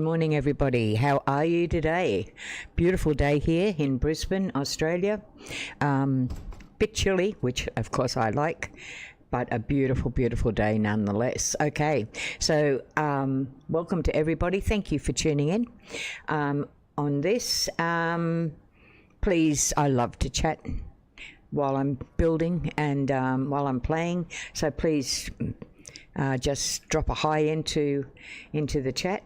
Morning, everybody. How are you today? Beautiful day here in Brisbane, Australia. Bit chilly, which of course I like, but a beautiful, beautiful day nonetheless. Okay, so welcome to everybody. Thank you for tuning in on this. Please, I love to chat while I'm building and while I'm playing. So please. Just drop a hi into the chat.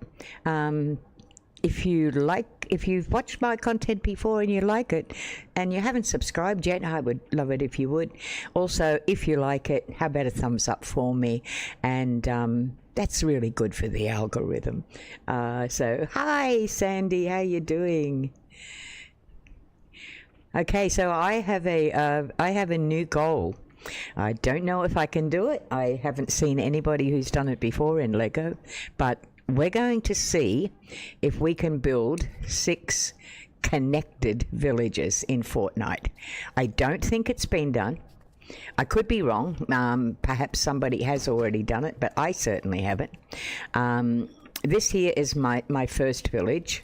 If you've watched my content before and you like it and you haven't subscribed yet, I would love it if you would. Also, if you like it, how about a thumbs up for me? And that's really good for the algorithm. So hi Sandy, how you doing? Okay, so I have a new goal. I don't know if I can do it. I haven't seen anybody who's done it before in Lego, but we're going to see if we can build 6 connected villages in Fortnite. I don't think it's been done. I could be wrong. Perhaps somebody has already done it, but I certainly haven't. This here is my first village,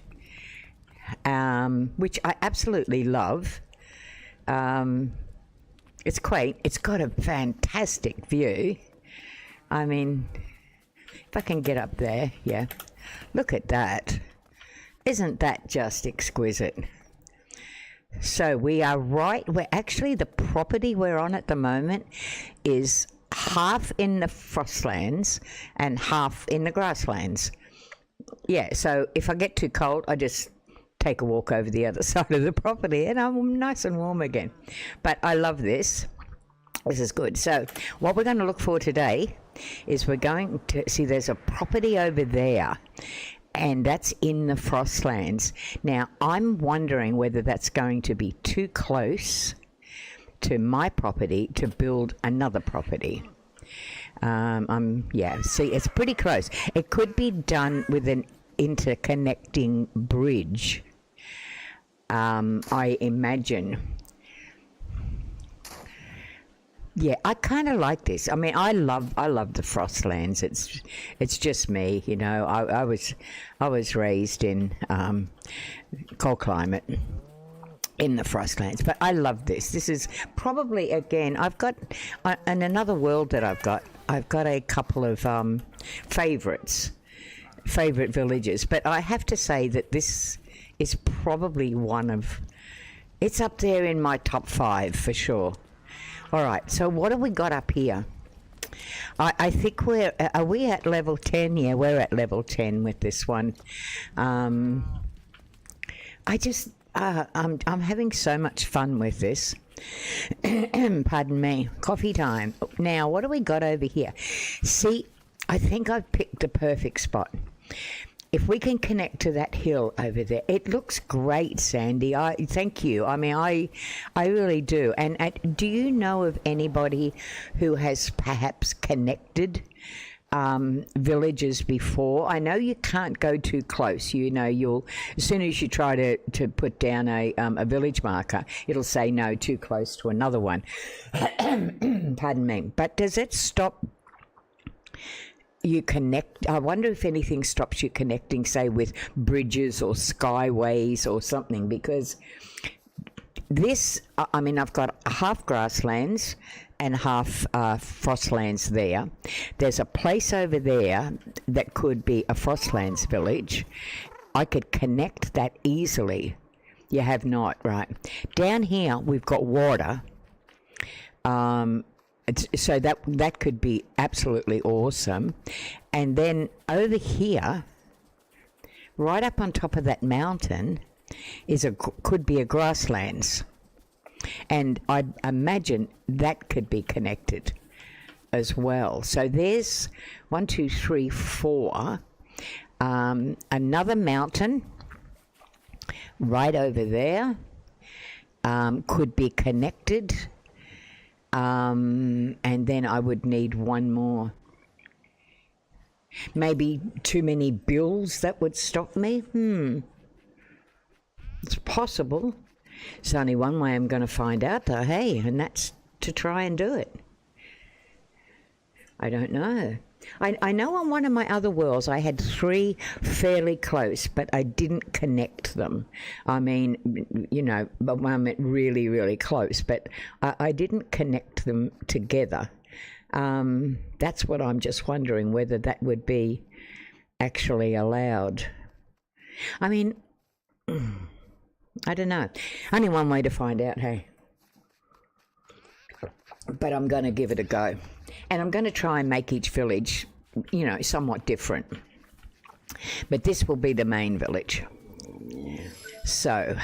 which I absolutely love. It's quaint. It's got a fantastic view. I mean, if I can get up there, yeah. Look at that. Isn't that just exquisite? So we're actually, the property we're on at the moment is half in the frostlands and half in the grasslands. Yeah, so if I get too cold, I just take a walk over the other side of the property and I'm nice and warm again. But I love this. This is good. So what we're going to look for today is we're going to see there's a property over there and that's in the Frostlands. Now I'm wondering whether that's going to be too close to my property to build another property. Yeah, see, it's pretty close. It could be done with an interconnecting bridge. I imagine. Yeah, I kind of like this. I mean, I love the Frostlands. It's just me, you know. I was raised in cold climate in the Frostlands, but I love this. This is probably, again, I've got in another world that I've got a couple of favorite villages, but I have to say that this is probably it's up there in my top 5 for sure. All right, so what have we got up here? I think are we at level 10? Yeah, we're at level 10 with this one. I'm having so much fun with this. Pardon me. Coffee time. Now, what do we got over here? See, I think I've picked the perfect spot. If we can connect to that hill over there, it looks great, Sandy. Thank you. I mean, I really do. And do you know of anybody who has perhaps connected villages before? I know you can't go too close. You know, as soon as you try to put down a village marker, it'll say no, too close to another one. Pardon me. But does it stop you connect? I wonder if anything stops you connecting, say, with bridges or skyways or something, because this, I mean, I've got half grasslands and half frostlands there. There's a place over there that could be a frostlands village. I could connect that easily. You have not, right? Down here, we've got water. So that could be absolutely awesome. And then over here, right up on top of that mountain, could be a grasslands. And I imagine that could be connected as well. So there's 1, 2, 3, 4. Another mountain right over there could be connected. And then I would need one more. Maybe too many bills that would stop me. It's possible. It's only one way I'm going to find out, though, hey, and that's to try and do it. I don't know. I know on one of my other worlds I had 3 fairly close, but I didn't connect them. I mean, you know, I meant really, really close, but I didn't connect them together. That's what I'm just wondering, whether that would be actually allowed. I mean, I don't know. Only one way to find out, hey? But I'm going to give it a go. And I'm going to try and make each village, you know, somewhat different. But this will be the main village. So,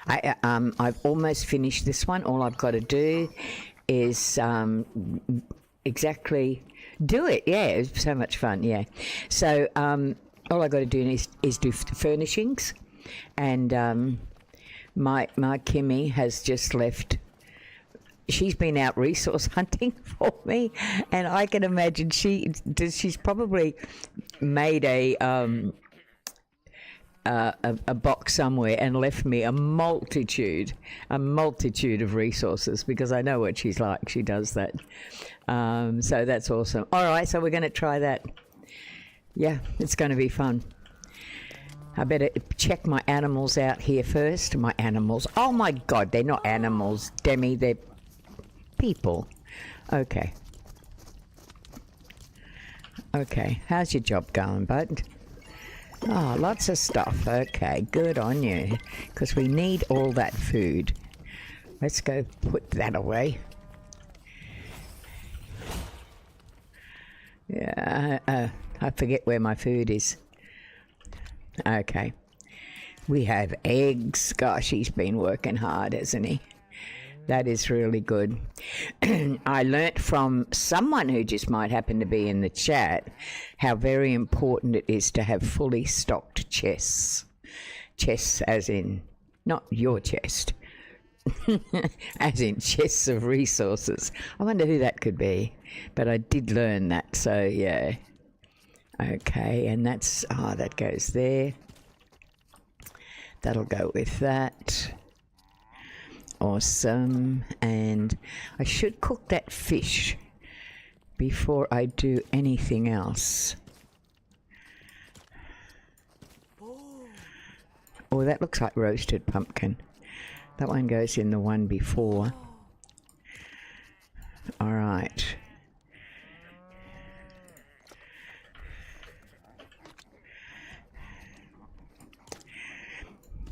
I've almost finished this one. All I've got to do is exactly do it. Yeah, it was so much fun, yeah. So, all I've got to do is do furnishings. And my Kimmy has just left. She's been out resource hunting for me, and I can imagine she's probably made a box somewhere and left me a multitude of resources, because I know what she's like. She does that. So that's awesome. All right, so we're going to try that. Yeah, it's going to be fun. I better check my animals out here first. My animals. Oh my God, they're not animals, Demi. They're people. Okay. Okay, how's your job going, bud? Oh, lots of stuff. Okay, good on you. Because we need all that food. Let's go put that away. Yeah, I forget where my food is. Okay. We have eggs. Gosh, he's been working hard, hasn't he? That is really good. I learnt from someone who just might happen to be in the chat how very important it is to have fully stocked chests. Chests as in, not your chest, as in chests of resources. I wonder who that could be, but I did learn that, so yeah. Okay, and that's, that goes there. That'll go with that. Awesome. And I should cook that fish before I do anything else. Oh, that looks like roasted pumpkin. That one goes in the one before. All right.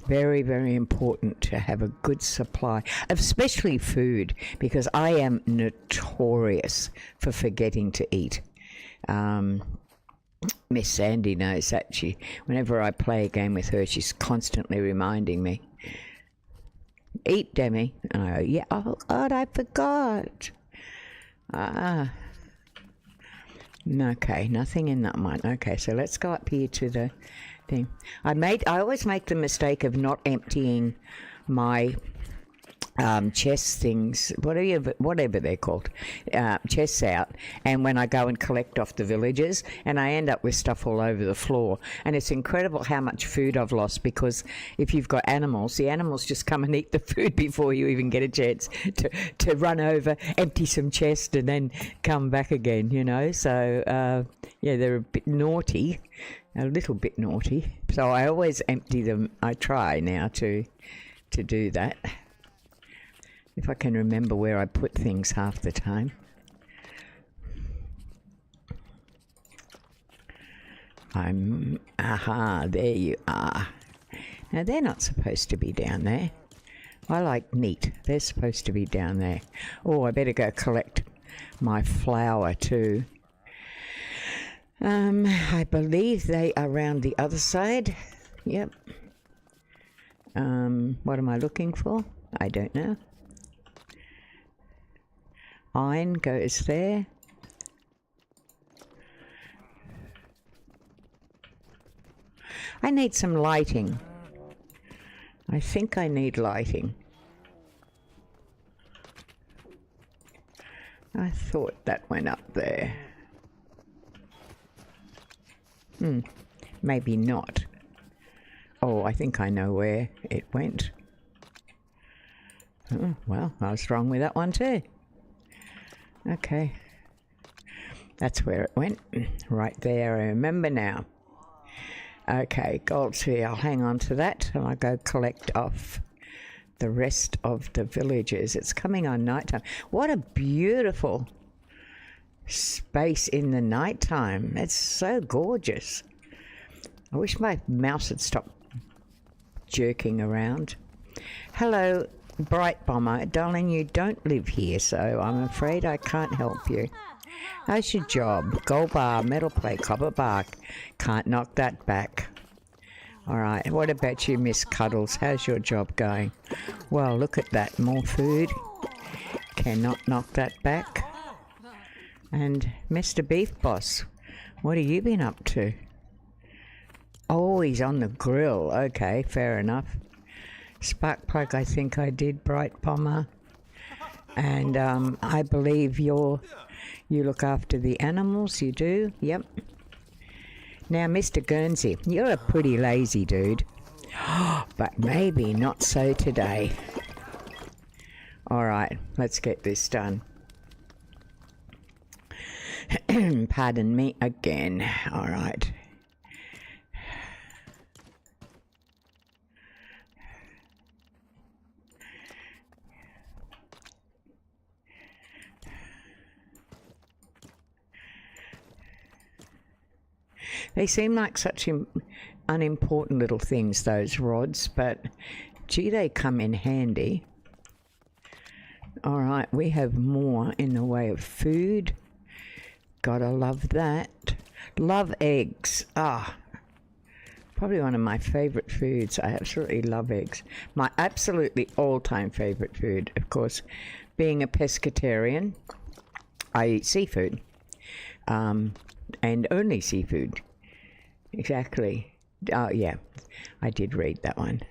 Very, very important to have a good supply, especially food, because I am notorious for forgetting to eat. Miss Sandy knows that. Whenever I play a game with her, she's constantly reminding me, eat, Demi. And I go, yeah, oh God, I forgot. Okay, nothing in that one. Okay, so let's go up here to the thing. I always make the mistake of not emptying my chest things, whatever they're called, chests out, and when I go and collect off the villagers, and I end up with stuff all over the floor. And it's incredible how much food I've lost, because if you've got animals, the animals just come and eat the food before you even get a chance to run over, empty some chest, and then come back again, you know. So yeah, they're a bit naughty, a little bit naughty. So I always empty them. I try now to do that. If I can remember where I put things half the time. There you are. Now they're not supposed to be down there. I like neat. They're supposed to be down there. Oh, I better go collect my flour too. I believe they are around the other side. Yep. What am I looking for? I don't know. Iron goes there. I need some lighting. I think I need lighting. I thought that went up there. Maybe not. Oh, I think I know where it went. Oh, well, I was wrong with that one too. Okay. That's where it went. Right there, I remember now. Okay, gold's here. I'll hang on to that and I'll go collect off the rest of the villages. It's coming on nighttime. What a beautiful space in the nighttime. It's so gorgeous. I wish my mouse had stopped jerking around. Hello, Bright Bomber. Darling, you don't live here, so I'm afraid I can't help you. How's your job? Gold bar, metal plate, copper bark. Can't knock that back. Alright, what about you, Miss Cuddles? How's your job going? Well, look at that. More food. Cannot knock that back. And Mr. Beef Boss, what have you been up to? Oh, he's on the grill. Okay, fair enough. Spark plug, I think I did, Bright Bomber. And I believe you look after the animals, you do? Yep. Now, Mr. Guernsey, you're a pretty lazy dude. But maybe not so today. Alright, let's get this done. Pardon me again. Alright. They seem like such unimportant little things, those rods, but gee, they come in handy. All right, we have more in the way of food. Gotta love that. Love eggs. Probably one of my favourite foods. I absolutely love eggs. My absolutely all-time favourite food, of course, being a pescatarian, I eat seafood, and only seafood. Exactly. Oh, yeah, I did read that one.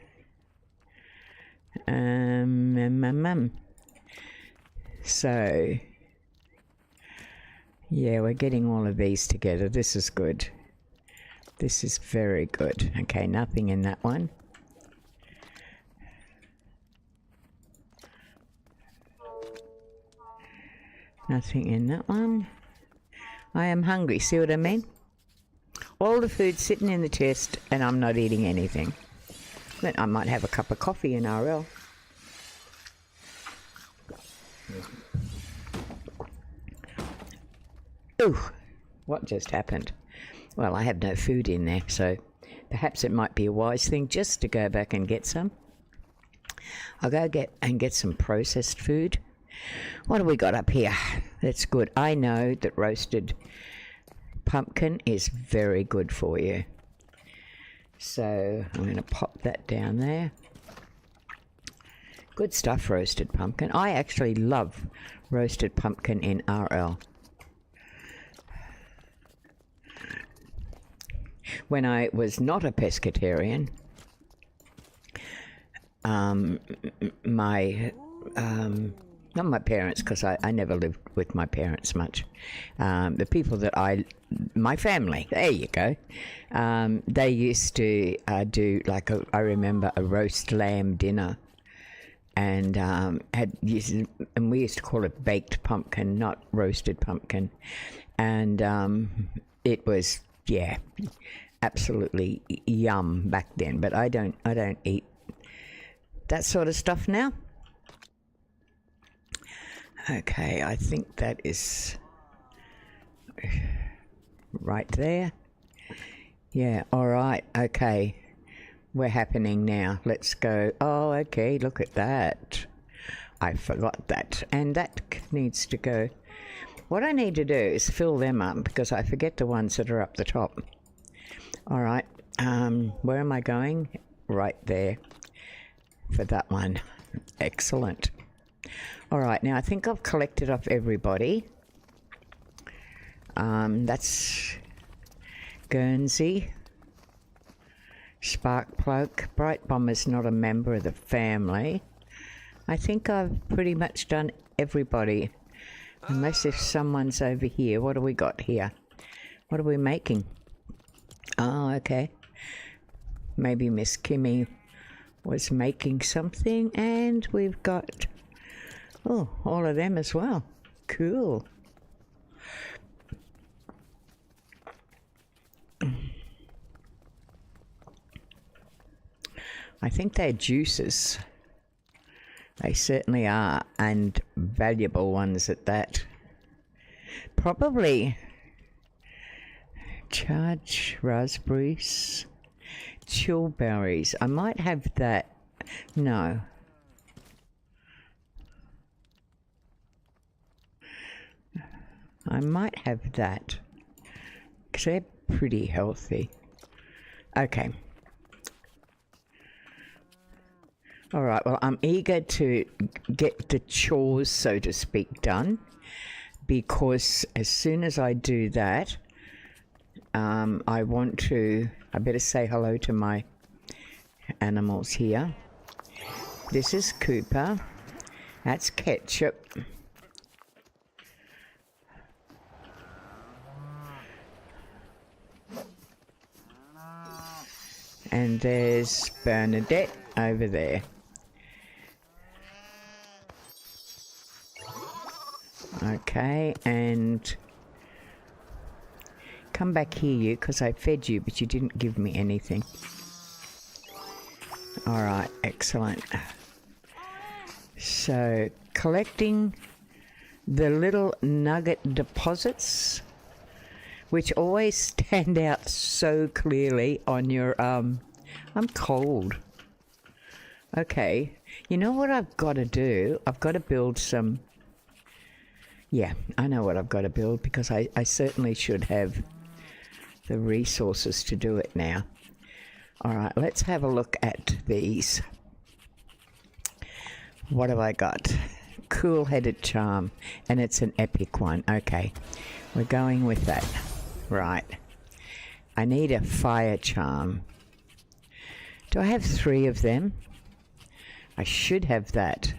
So, yeah, we're getting all of these together. This is good. This is very good. Okay, nothing in that one. Nothing in that one. I am hungry, see what I mean? All the food sitting in the chest and I'm not eating anything. But I might have a cup of coffee in RL. Ooh, what just happened? Well, I have no food in there, so perhaps it might be a wise thing just to go back and get some. I'll go get some processed food. What have we got up here? That's good. I know that roasted pumpkin is very good for you. So I'm going to pop that down there. Good stuff, roasted pumpkin. I actually love roasted pumpkin in RL. When I was not a pescatarian, not my parents, because I never lived with my parents much. The people that my family, there you go, they used to do like I remember a roast lamb dinner, and we used to call it baked pumpkin, not roasted pumpkin, and it was, yeah, absolutely yum back then. But I don't eat that sort of stuff now. Okay, I think that is right there. Yeah, all right, okay. We're happening now. Let's go. Oh, okay, look at that. I forgot that. And that needs to go. What I need to do is fill them up because I forget the ones that are up the top. All right, where am I going? Right there for that one. Excellent. All right, now I think I've collected off everybody. That's Guernsey, Sparkplug. Bright Bomber's not a member of the family. I think I've pretty much done everybody, unless if someone's over here. What do we got here? What are we making? Oh, okay. Maybe Miss Kimmy was making something, and we've got, oh, all of them as well. Cool. I think they're juices. They certainly are, and valuable ones at that. Probably charge raspberries, chill berries. I might have that. No. I might have that because they're pretty healthy. Okay. All right, well, I'm eager to get the chores, so to speak, done, because as soon as I do that, I better say hello to my animals here. This is Cooper. That's Ketchup. And there's Bernadette over there. Okay, and come back here, you, because I fed you, but you didn't give me anything. All right, excellent. So, collecting the little nugget deposits, which always stand out so clearly on your, I'm cold. Okay, you know what I've got to do? I've got to build some... Yeah, I know what I've got to build, because I certainly should have the resources to do it now. All right, let's have a look at these. What have I got? Cool-headed charm, and it's an epic one. Okay, we're going with that. Right. I need a fire charm. Do I have 3 of them? I should have that.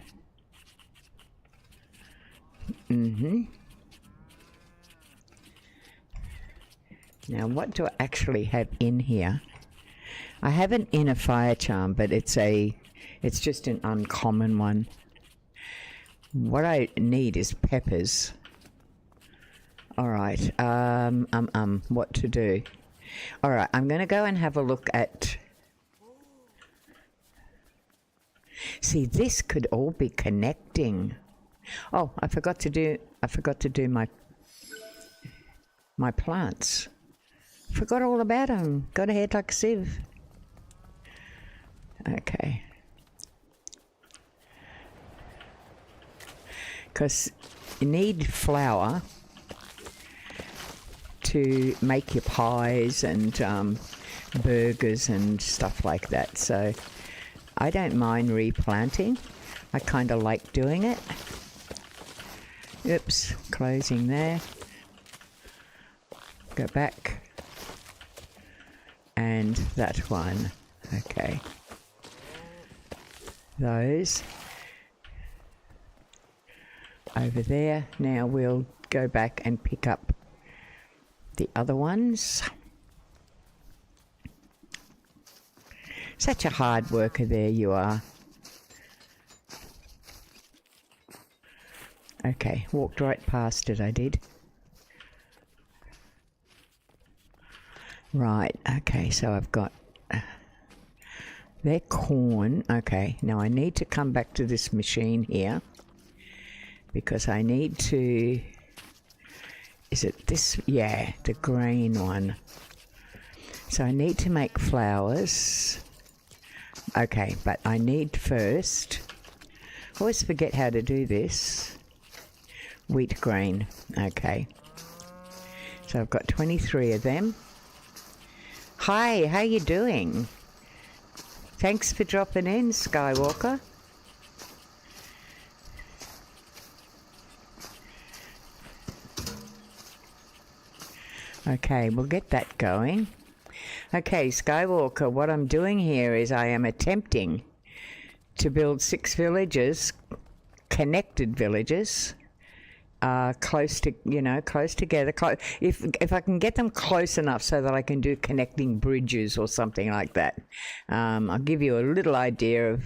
Now, what do I actually have in here? I have an inner fire charm, but it's just an uncommon one. What I need is peppers. All right. What to do? All right. I'm going to go and have a look at. See, this could all be connecting. Oh, I forgot to do my plants. Forgot all about them. Got ahead like a sieve. Okay. Because you need flour to make your pies and burgers and stuff like that. So I don't mind replanting. I kind of like doing it. Oops, closing there. Go back. And that one. Okay. Those. Over there. Now we'll go back and pick up the other ones. Such a hard worker there you are. Okay, walked right past it, I did. Right, okay, so I've got their corn. Okay, now I need to come back to this machine here because I need to... Is it this? Yeah, the grain one. So I need to make flours. Okay, but I need first... I always forget how to do this. Wheat grain. Okay. So I've got 23 of them. Hi, how you doing? Thanks for dropping in, Skywalker. Okay, we'll get that going. Okay, Skywalker, what I'm doing here is I am attempting to build 6 villages, connected villages, close together. If I can get them close enough so that I can do connecting bridges or something like that. I'll give you a little idea of.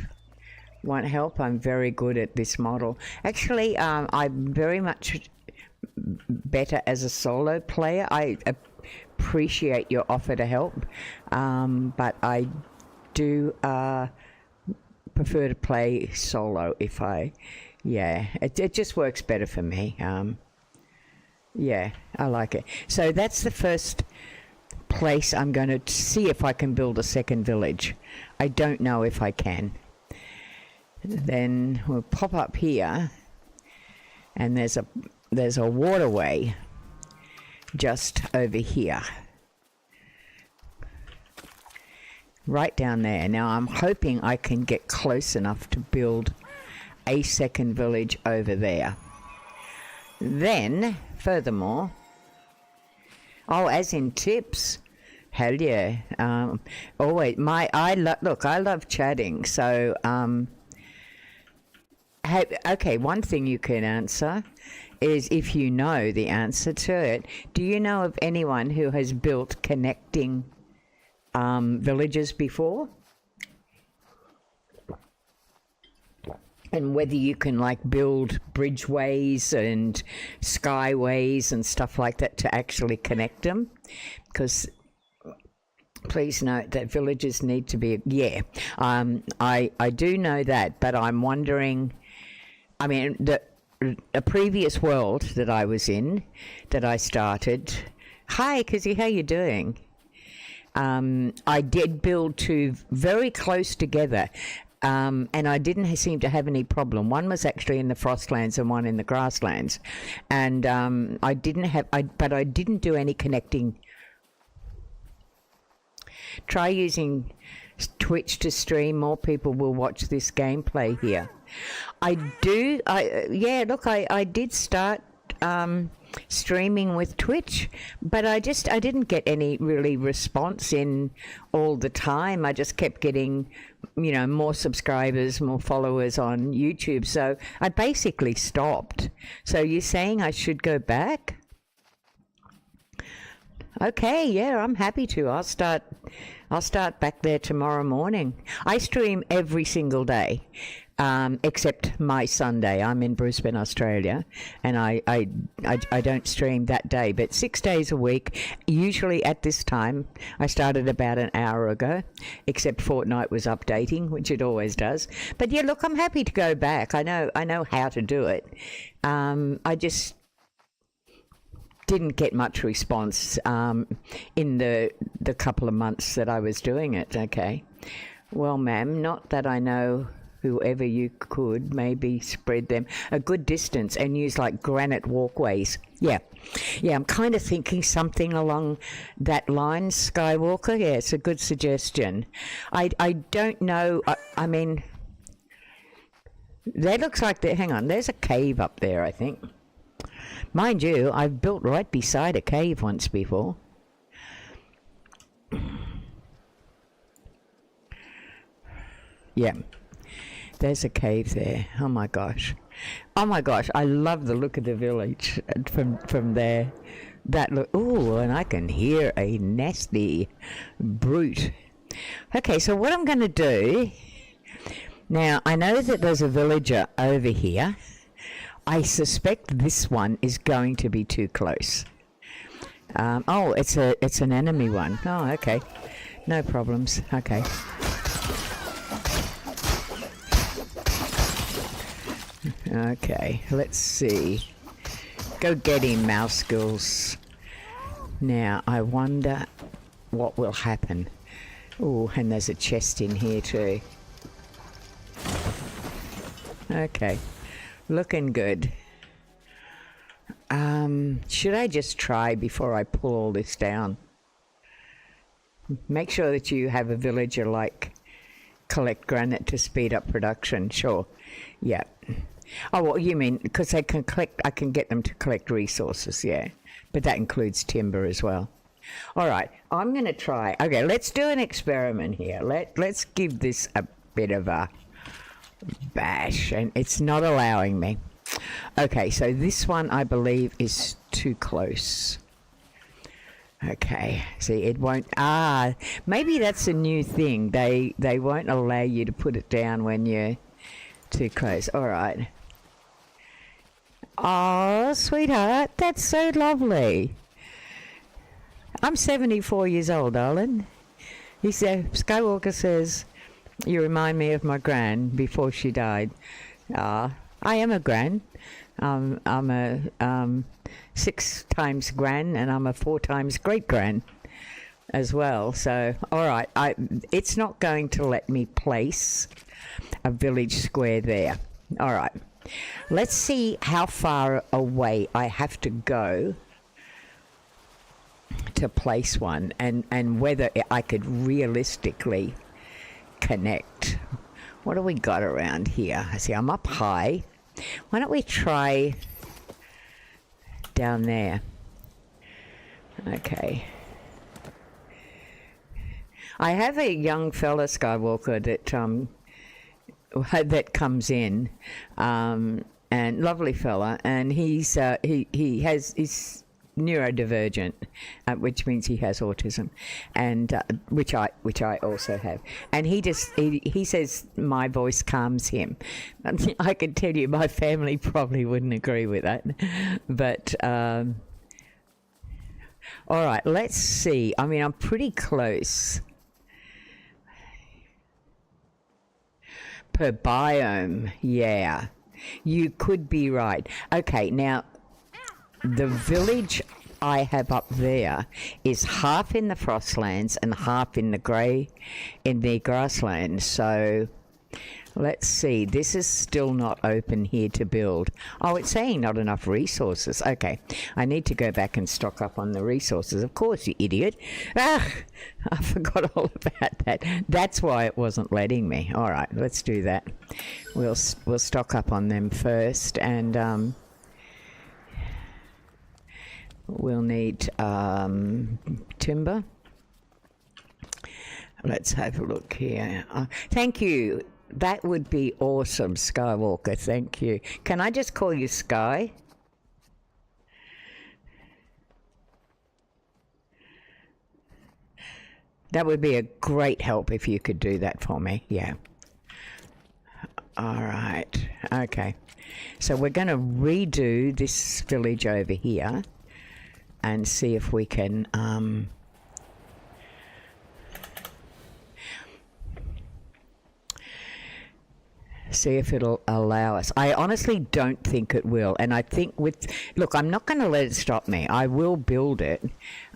Won't help. I'm very good at this model. Actually, I'm very much better as a solo player. I appreciate your offer to help, but I do prefer to play solo if it just works better for me. Yeah, I like it. So that's the first place I'm going to see if I can build a second village. I don't know if I can. Then we'll pop up here, and there's a waterway just over here. Right down there. Now I'm hoping I can get close enough to build a second village over there. Then, furthermore, as in tips, hell yeah. Always, I love chatting. So, okay, one thing you can answer is, if you know the answer to it, do you know of anyone who has built connecting villages before? And whether you can like build bridgeways and skyways and stuff like that to actually connect them, because please note that villages need to be, I do know that, but I'm wondering, I mean, a previous world that I was in, that I started, hi Kizzy, how you doing? I did build two very close together, and I didn't seem to have any problem. One was actually in the Frostlands and one in the Grasslands, and I didn't do any connecting. Try using Twitch to stream. More people will watch this gameplay here. I did start streaming with Twitch, but I didn't get any really response in all the time. I just kept getting, more subscribers, more followers on YouTube. So I basically stopped. So you're saying I should go back? Okay, yeah, I'm happy to. I'll start back there tomorrow morning. I stream every single day, except my Sunday. I'm in Brisbane, Australia, and I don't stream that day, but 6 days a week, usually at this time. I started about an hour ago, except Fortnite was updating, which it always does. But yeah, look, I'm happy to go back. I know how to do it. I just didn't get much response in the couple of months that I was doing it. Okay, well, ma'am, not that I know. Whoever you could maybe spread them a good distance and use like granite walkways. Yeah, I'm kind of thinking something along that line, Skywalker. Yeah, it's a good suggestion. I don't know. I mean, that looks like hang on, there's a cave up there, I think. Mind you, I've built right beside a cave once before. Yeah. There's a cave there. Oh my gosh, I love the look of the village from there. That look. Oh, and I can hear a nasty brute. Okay, so what I'm going to do now, I know that there's a villager over here. I suspect this one is going to be too close. It's an enemy one. Oh, okay, no problems. Okay. Okay, let's see. Go get him, mouse skills. Now, I wonder what will happen. Oh, and there's a chest in here too. Okay, looking good. Should I just try before I pull all this down? Make sure that you have a villager like collect granite to speed up production. Sure. Yeah. Oh, well, you mean because I can get them to collect resources, yeah. But that includes timber as well. All right, I'm going to try. Okay, let's do an experiment here. Let's give this a bit of a bash, and it's not allowing me. Okay, so this one I believe is too close. Okay, see, it won't. Maybe that's a new thing. They won't allow you to put it down when you're too close. All right. Oh, sweetheart, that's so lovely. I'm 74 years old, darling. He said, Skywalker says, you remind me of my gran before she died. I am a gran. I'm a 6 times gran, and I'm a 4 times great gran as well. So, all right, it's not going to let me place a village square there. All right, let's see how far away I have to go to place one, and whether I could realistically connect. What do we got around here? See, I'm up high. Why don't we try down there? Okay. I have a young fella, Skywalker, that comes in, and lovely fella, and he's neurodivergent, which means he has autism, and which I also have. And he says my voice calms him. I can tell you, my family probably wouldn't agree with that, but all right, let's see. I mean, I'm pretty close per biome. Yeah, you could be right. Okay, now the village I have up there is half in the Frostlands and half in the grasslands. So let's see. This is still not open here to build. Oh, it's saying not enough resources. Okay, I need to go back and stock up on the resources. Of course, you idiot. Ah, I forgot all about that. That's why it wasn't letting me. All right, let's do that. We'll stock up on them first, and we'll need timber. Let's have a look here. Thank you. That would be awesome, Skywalker. Thank you. Can I just call you Sky? That would be a great help if you could do that for me. Yeah. All right. Okay. So we're going to redo this village over here and see if we can see if it'll allow us. I honestly don't think it will, and I think look, I'm not going to let it stop me. I will build it.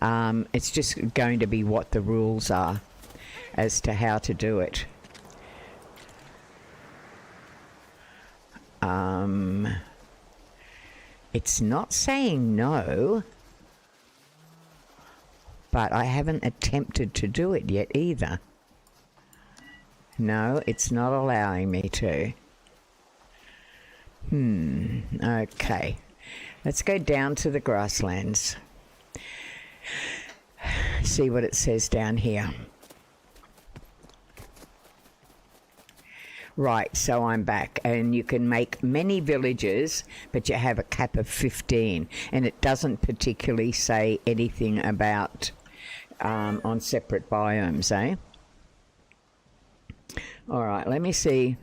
It's just going to be what the rules are as to how to do it. It's not saying no, but I haven't attempted to do it yet either. No, it's not allowing me to. Okay. Let's go down to the grasslands. See what it says down here. Right, so I'm back, and you can make many villages, but you have a cap of 15, and it doesn't particularly say anything about on separate biomes, eh? All right, let me see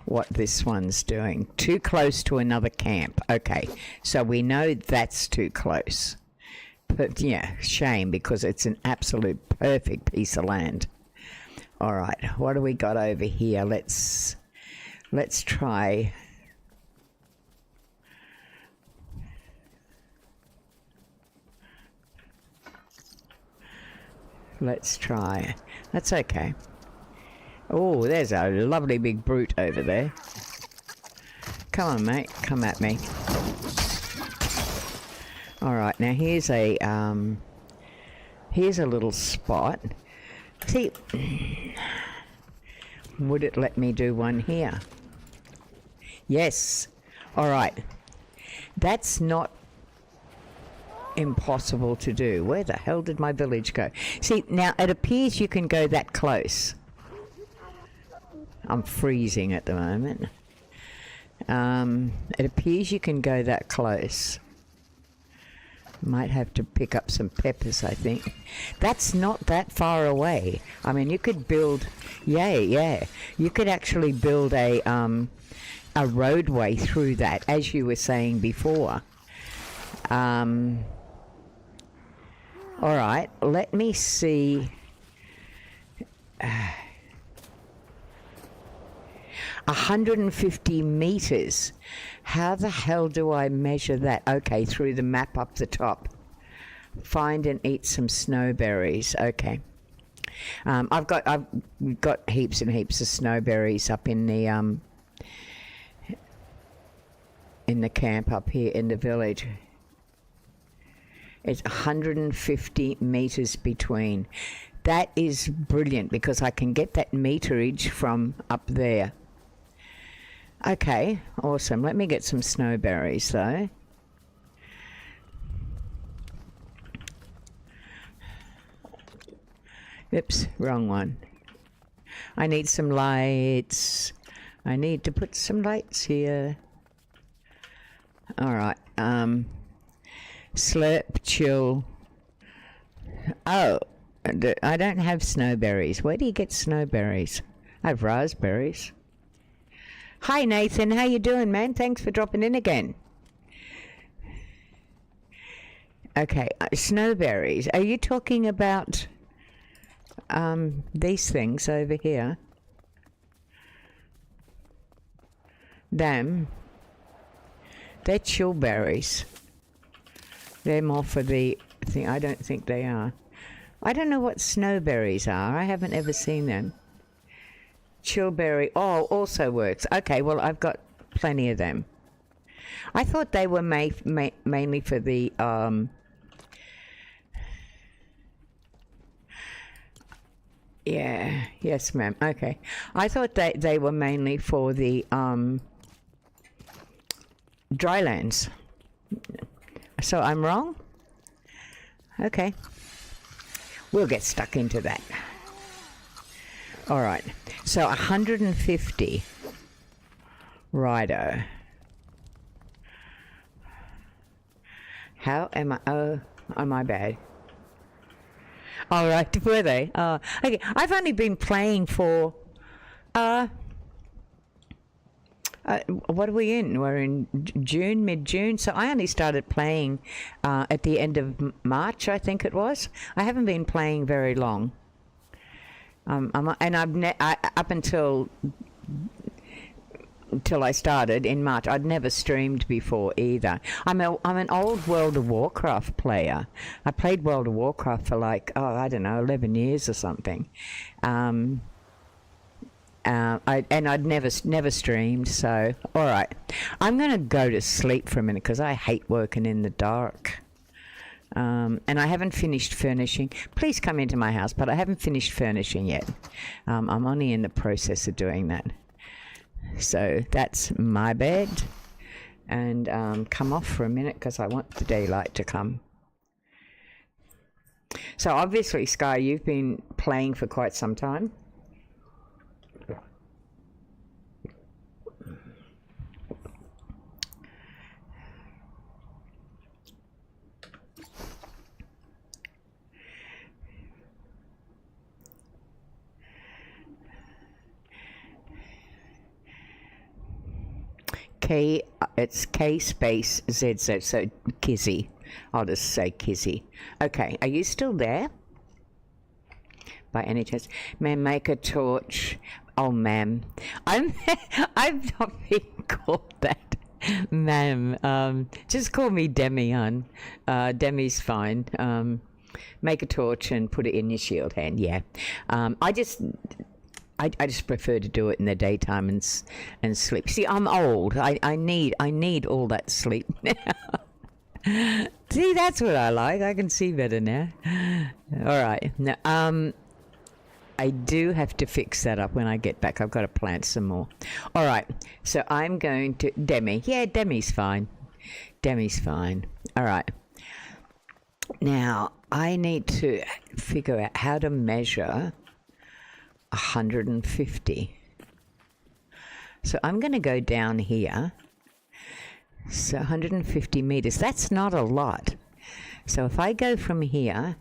what this one's doing. Too close to another camp. Okay, so we know that's too close. But yeah, shame, because it's an absolute perfect piece of land. All right, what do we got over here? Let's try. Let's try. That's okay. Oh, there's a lovely big brute over there. Come on, mate. Come at me. All right, now here's a little spot. See, would it let me do one here? Yes. All right. That's not impossible to do. Where the hell did my village go? See, now it appears you can go that close. I'm freezing at the moment. It appears you can go that close. Might have to pick up some peppers, I think. That's not that far away. I mean, you could build, yeah. You could actually build a roadway through that, as you were saying before. All right, let me see 150 meters. How the hell do I measure that? Okay, through the map up the top. Find and eat some snowberries. Okay. I've got heaps and heaps of snowberries up in the camp up here in the village. It's 150 meters between. That is brilliant because I can get that meterage from up there. Okay, awesome. Let me get some snowberries though. Oops, wrong one. I need some lights. I need to put some lights here. All right. Slurp, chill. Oh, I don't have snowberries. Where do you get snowberries? I have raspberries. Hi, Nathan. How you doing, man? Thanks for dropping in again. Okay, snowberries. Are you talking about these things over here? Them. They're chillberries. They're more for the thing. I don't think they are. I don't know what snowberries are. I haven't ever seen them. Chillberry. Oh, also works. Okay, well, I've got plenty of them. I thought they were mainly for the yeah, yes, ma'am. Okay. I thought they were mainly for the drylands. So I'm wrong? Okay. We'll get stuck into that. All right. So 150. Righto. How am I? Oh, am I bad? All right, were they? Okay, I've only been playing for, what are we in? We're in June, mid-June, so I only started playing at the end of March, I think it was. I haven't been playing very long. And up until I started in March, I'd never streamed before either. I'm an old World of Warcraft player. I played World of Warcraft for like, I don't know, 11 years or something. I'd never streamed, so all right. I'm gonna go to sleep for a minute because I hate working in the dark. And I haven't finished furnishing. Please come into my house, but I haven't finished furnishing yet. I'm only in the process of doing that. So that's my bed. And come off for a minute because I want the daylight to come. So obviously, Sky, you've been playing for quite some time. It's K space ZZ, so Kizzy. I'll just say Kizzy. Okay, are you still there? By any chance? Ma'am, make a torch. Oh, ma'am. I'm not being called that. Ma'am, just call me Demi, hon. Demi's fine. Make a torch and put it in your shield hand, yeah. I just prefer to do it in the daytime and sleep. See, I'm old. I need all that sleep now. See, that's what I like. I can see better now. All right. Now, I do have to fix that up when I get back. I've got to plant some more. All right. So I'm going to Demi. Yeah, Demi's fine. Demi's fine. All right. Now I need to figure out how to measure 150. So I'm going to go down here. So 150 meters. That's not a lot. So if I go from here.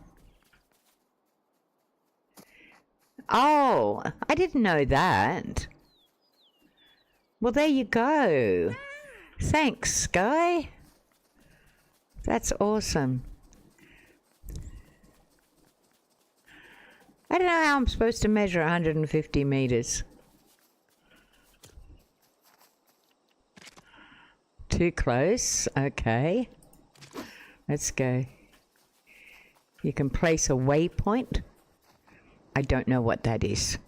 Oh, I didn't know that. Well, there you go. Thanks, Sky. That's awesome. I don't know how I'm supposed to measure 150 meters. Too close. Okay. Let's go. You can place a waypoint. I don't know what that is.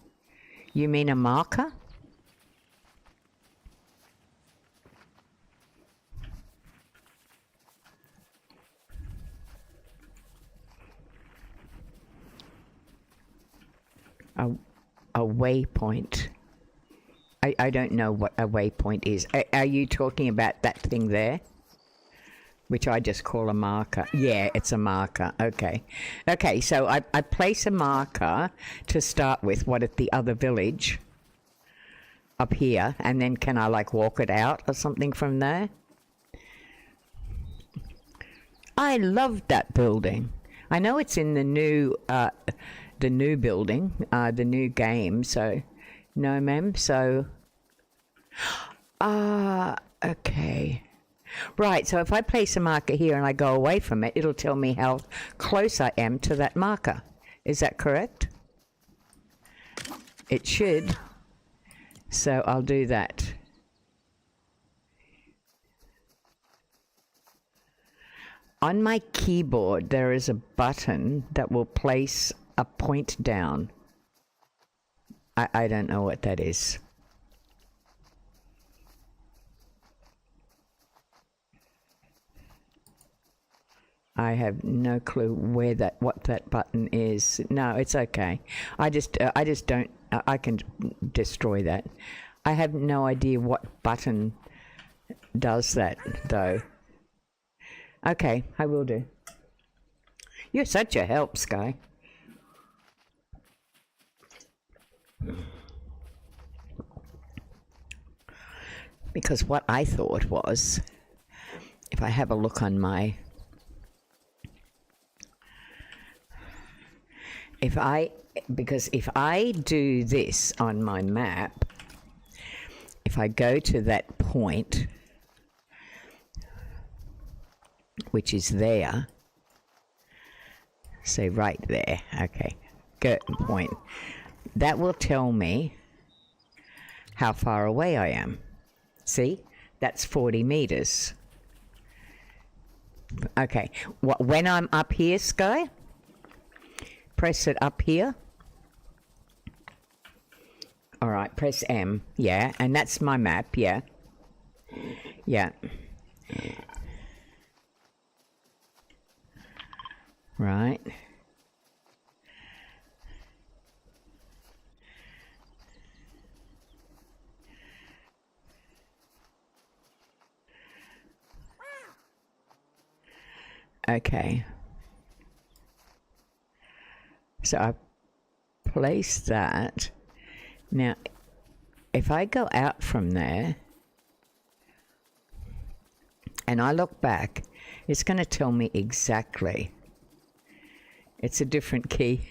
You mean a marker? A waypoint. I don't know what a waypoint is. Are you talking about that thing there? Which I just call a marker. Yeah, it's a marker. Okay. Okay, so I place a marker to start with, what, at the other village up here, and then can I like walk it out or something from there? I love that building. I know it's in the new building, the new game, so no ma'am, so okay. Right, so if I place a marker here and I go away from it, it'll tell me how close I am to that marker. Is that correct? It should. So I'll do that. On my keyboard, there is a button that will place a point down. I don't know what that is. I have no clue what that button is. No, it's okay. I just don't. I can destroy that. I have no idea what button does that though. Okay, I will do. You're such a help, Sky. Because what I thought was, if I have a look on my, because if I do this on my map, if I go to that point, which is there, say right there, okay, go point, that will tell me how far away I am. See, that's 40 meters. Okay, when I'm up here, Sky, press it up here. All right, press M, yeah, and that's my map, yeah. Yeah. Right. Okay. So I place that. Now, if I go out from there and I look back, it's going to tell me exactly. It's a different key.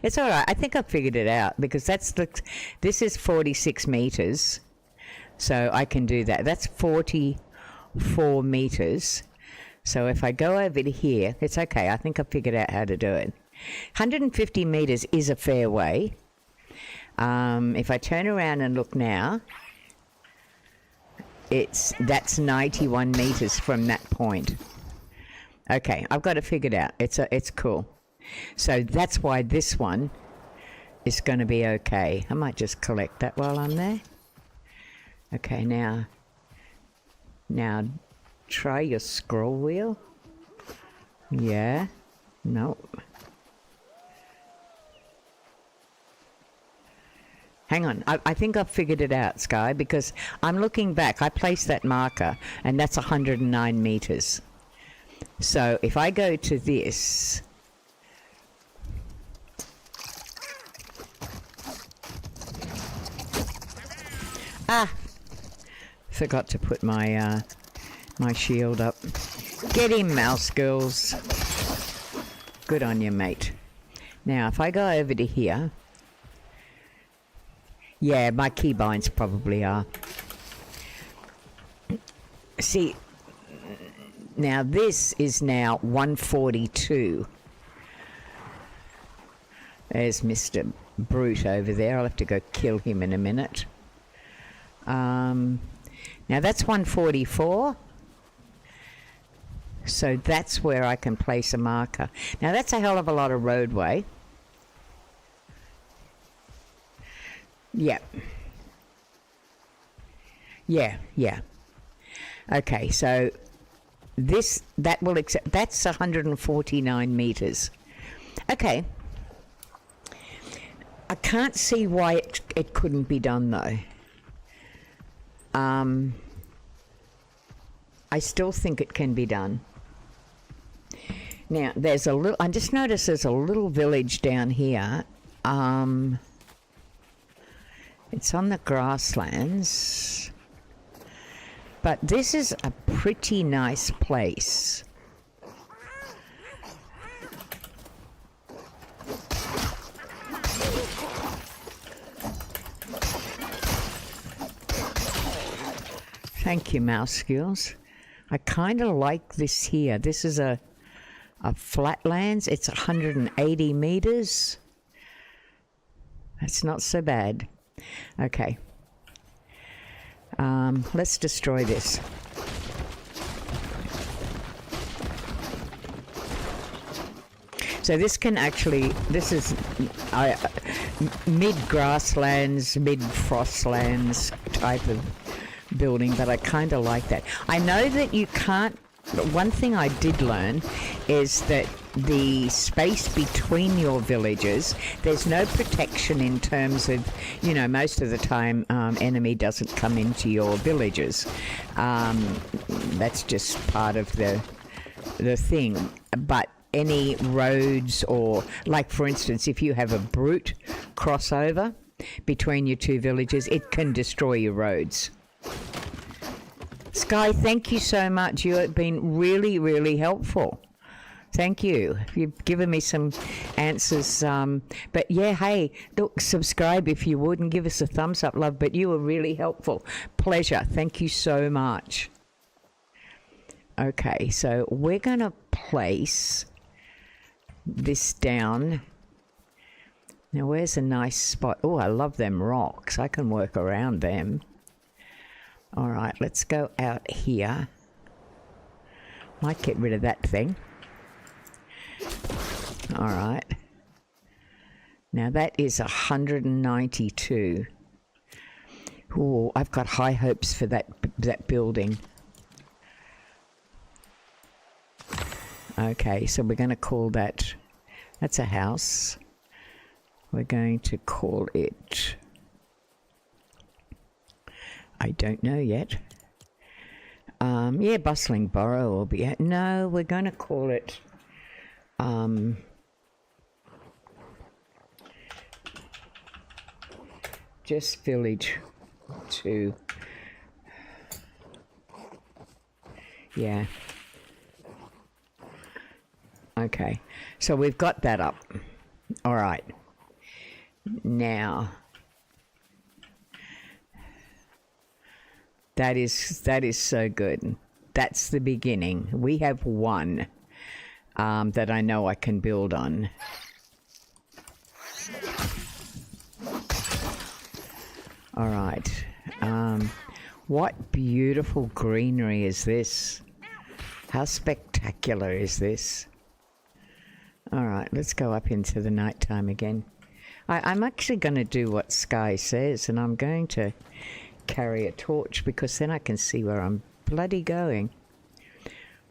It's all right. I think I figured it out because this is 46 meters. So I can do that. That's 44 meters. So if I go over to here, it's okay. I think I figured out how to do it. 150 meters is a fair way. If I turn around and look now, that's 91 meters from that point. Okay, I've got it figured out. It's cool. So that's why this one is going to be okay. I might just collect that while I'm there. Okay, now try your scroll wheel. Yeah. Nope. Hang on. I think I've figured it out, Sky, because I'm looking back. I placed that marker, and that's 109 meters. So if I go to this... Forgot to put my my shield up. Get him, mouse girls. Good on you, mate. Now, if I go over to here... Yeah, my keybinds probably are. See, now this is now 142. There's Mr. Brute over there. I'll have to go kill him in a minute. Now that's 144. So that's where I can place a marker. Now that's a hell of a lot of roadway. Yep. Yeah. Okay, so that will accept, that's 149 meters. Okay. I can't see why it couldn't be done though. I still think it can be done. Now, there's a little, I just noticed there's a little village down here. It's on the grasslands. But this is a pretty nice place. Thank you, Mouse Skills. I kind of like this here. This is a flatlands. It's 180 meters. That's not so bad. Okay. Let's destroy this. So this can actually, this is mid-grasslands, mid-frostlands type of building, but I kind of like that. I know that you can't, one thing I did learn is that the space between your villages, there's no protection in terms of, you know, most of the time enemy doesn't come into your villages. That's just part of the thing. But any roads or, like for instance, if you have a brute crossover between your two villages, it can destroy your roads. Sky, thank you so much. You have been really, really helpful. Thank you. You've given me some answers. But yeah, hey, look, subscribe if you would and give us a thumbs up, love. But you were really helpful. Pleasure. Thank you so much. Okay, so we're going to place this down. Now, where's a nice spot? Oh, I love them rocks. I can work around them. All right, let's go out here. Might get rid of that thing. All right. Now that is 192. Oh, I've got high hopes for that building. Okay, so we're going to call that, that's a house. We're going to call it, I don't know yet. Yeah, bustling borough will be, no, we're going to call it, just village 2. Yeah. Okay, so we've got that up. All right. Now, that is so good. That's the beginning. We have one that I know I can build on. All right. What beautiful greenery is this? How spectacular is this? All right, let's go up into the nighttime again. I'm actually going to do what Sky says, and I'm going to carry a torch because then I can see where I'm bloody going.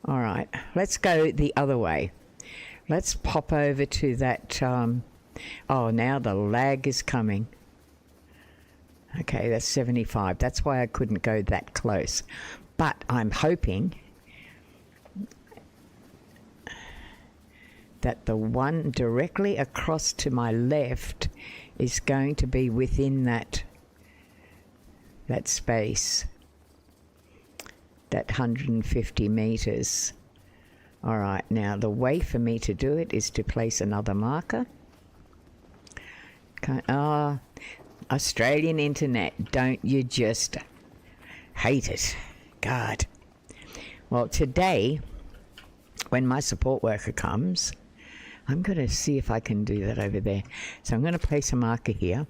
All right, let's go the other way. Let's pop over to that. Oh, now the lag is coming. Okay, that's 75. That's why I couldn't go that close. But I'm hoping that the one directly across to my left is going to be within that space, that 150 meters. All right, now the way for me to do it is to place another marker. Australian internet, don't you just hate it? God. Well, today, when my support worker comes, I'm going to see if I can do that over there. So I'm going to place a marker here,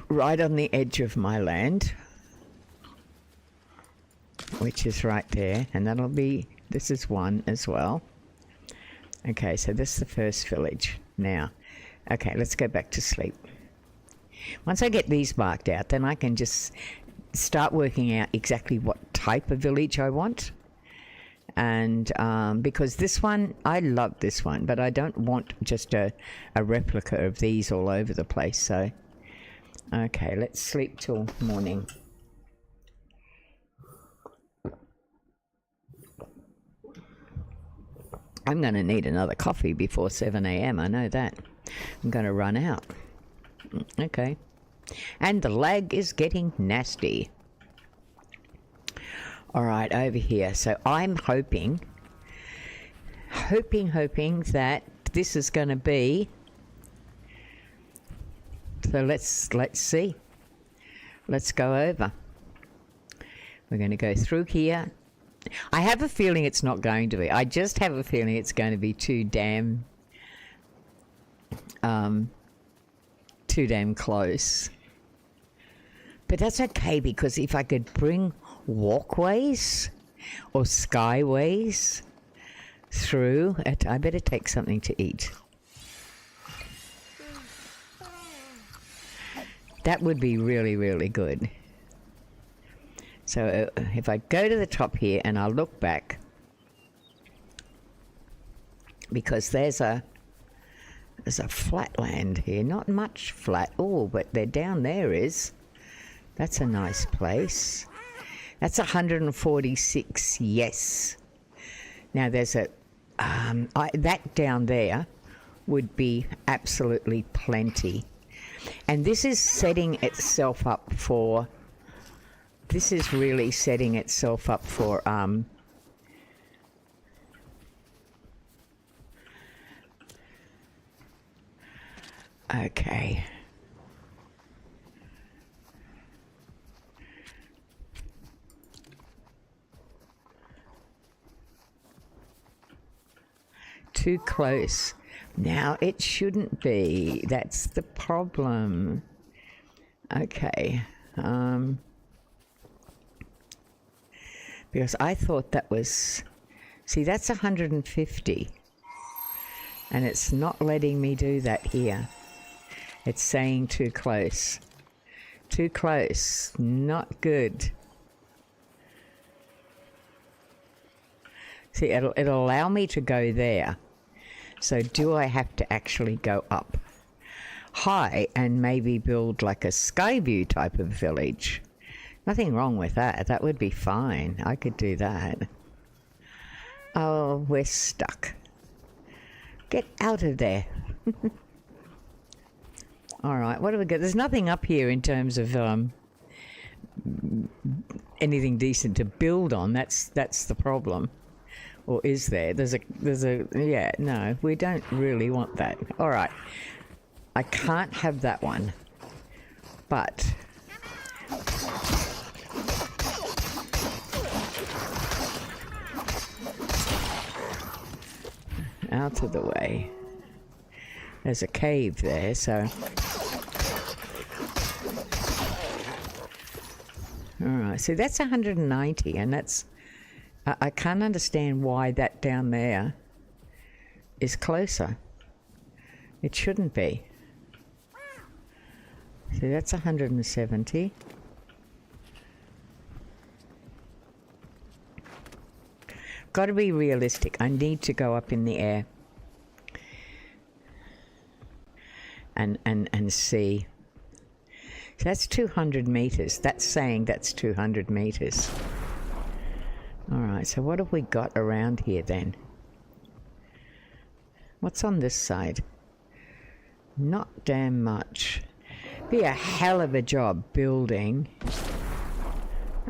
right on the edge of my land, which is right there, and that'll be, this is one as well. Okay, so this is the first village. Now, okay, let's go back to sleep. Once I get these marked out, then I can just start working out exactly what type of village I want. And because this one, I love this one, but I don't want just a replica of these all over the place. So, okay, let's sleep till morning. I'm going to need another coffee before 7 a.m. I know that. I'm going to run out. Okay. And the lag is getting nasty. All right, over here. So I'm hoping that this is going to be. So let's see. Let's go over. We're going to go through here. I have a feeling it's not going to be. I just have a feeling it's going to be too damn close. But that's okay, because if I could bring walkways or skyways through it, I better take something to eat. That would be really, really good. So if I go to the top here and I'll look back, because there's a flatland here, not much flat. Oh, but there down there is. That's a nice place. That's 146. Yes. Now there's a that down there would be absolutely plenty, and this is setting itself up for. This is really setting itself up for okay. Too close. Now it shouldn't be. That's the problem. Okay. Because I thought that was, see, that's 150, and it's not letting me do that here. It's saying too close. Too close. Not good. See, it'll allow me to go there. So do I have to actually go up high and maybe build like a sky view type of village? Nothing wrong with that. That would be fine. I could do that. Oh, we're stuck. Get out of there. All right, what do we got? There's nothing up here in terms of anything decent to build on. That's the problem. Or is there? There's a yeah, no, we don't really want that. All right. I can't have that one. But out of the way. There's a cave there, so. Alright, so that's 190, and that's. I can't understand why that down there is closer. It shouldn't be. So that's 170. Got to be realistic. I need to go up in the air and see. So that's 200 meters. That's saying that's 200 meters. All right, so what have we got around here then? What's on this side? Not damn much. Be a hell of a job building.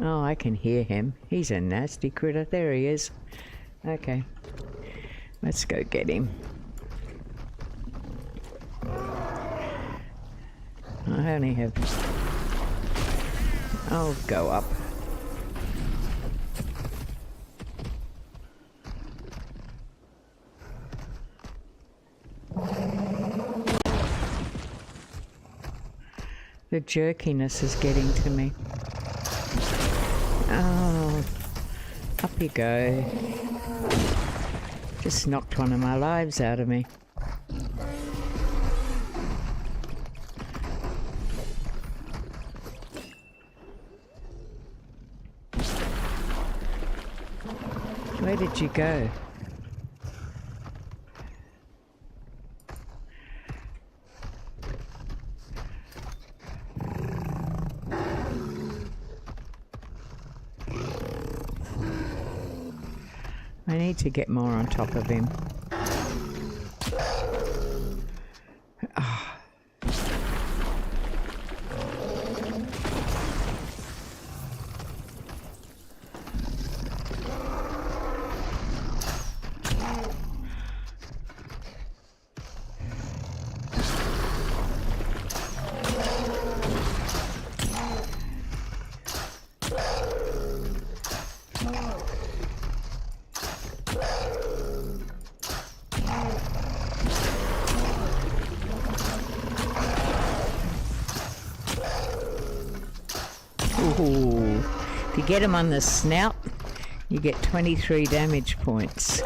Oh, I can hear him. He's a nasty critter. There he is. Okay. Let's go get him. I only have... I'll go up. The jerkiness is getting to me. Oh, up you go. Just knocked one of my lives out of me. Where did you go? I need to get more on top of him. Ooh. If you get him on the snout, you get 23 damage points.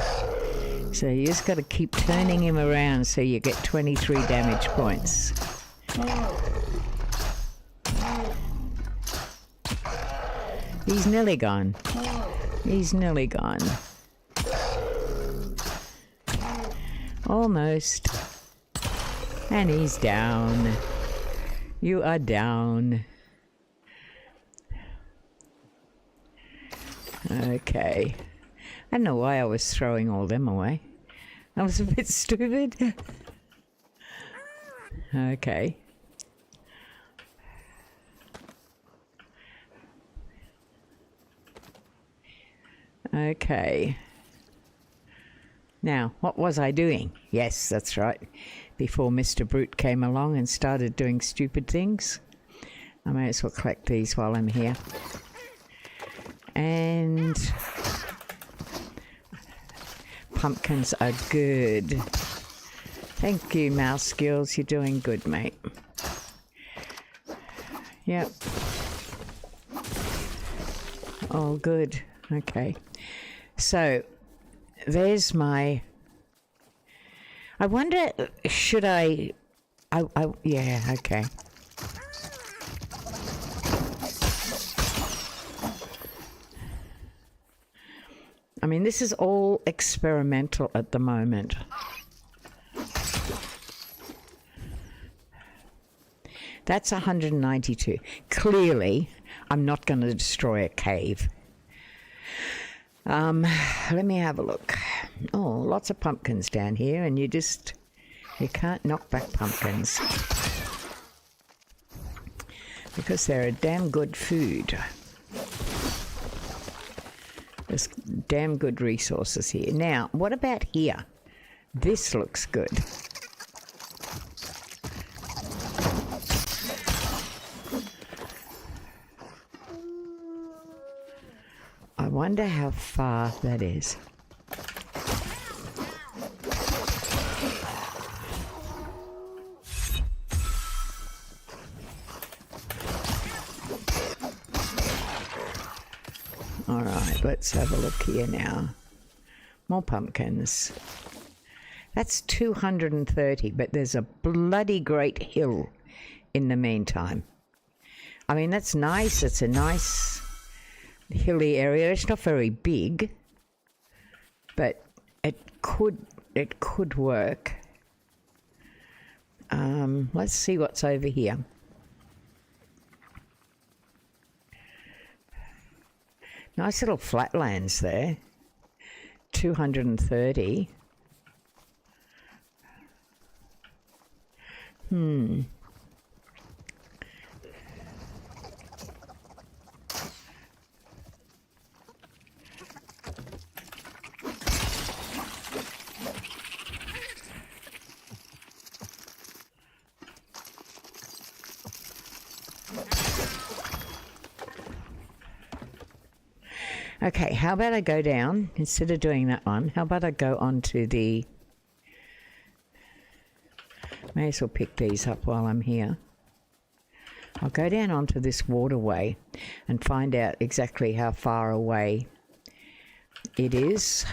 So you just got to keep turning him around so you get 23 damage points. He's nearly gone. He's nearly gone. Almost. And he's down. You are down. Okay. I don't know why I was throwing all them away. I was a bit stupid. Okay. Okay. Now, what was I doing? Yes, that's right. Before Mr. Brute came along and started doing stupid things. I may as well collect these while I'm here. And pumpkins are good. Thank you, Mouse Skills. You're doing good, mate. Yep. All good. Okay. So, there's my... I wonder, should I yeah, okay. I mean, this is all experimental at the moment. That's 192. Clearly, I'm not going to destroy a cave. Let me have a look. Oh, lots of pumpkins down here, and you can't knock back pumpkins. Because they're a damn good food. There's damn good resources here. Now, what about here? This looks good. I wonder how far that is. All right, let's have a look here now. More pumpkins. That's 230, but there's a bloody great hill in the meantime. I mean, that's nice. It's a nice hilly area. It's not very big, but it could work. Let's see what's over here. Nice little flatlands there. 230. Okay, how about I go down, instead of doing that one, how about I go on to the... May as well pick these up while I'm here. I'll go down onto this waterway and find out exactly how far away it is.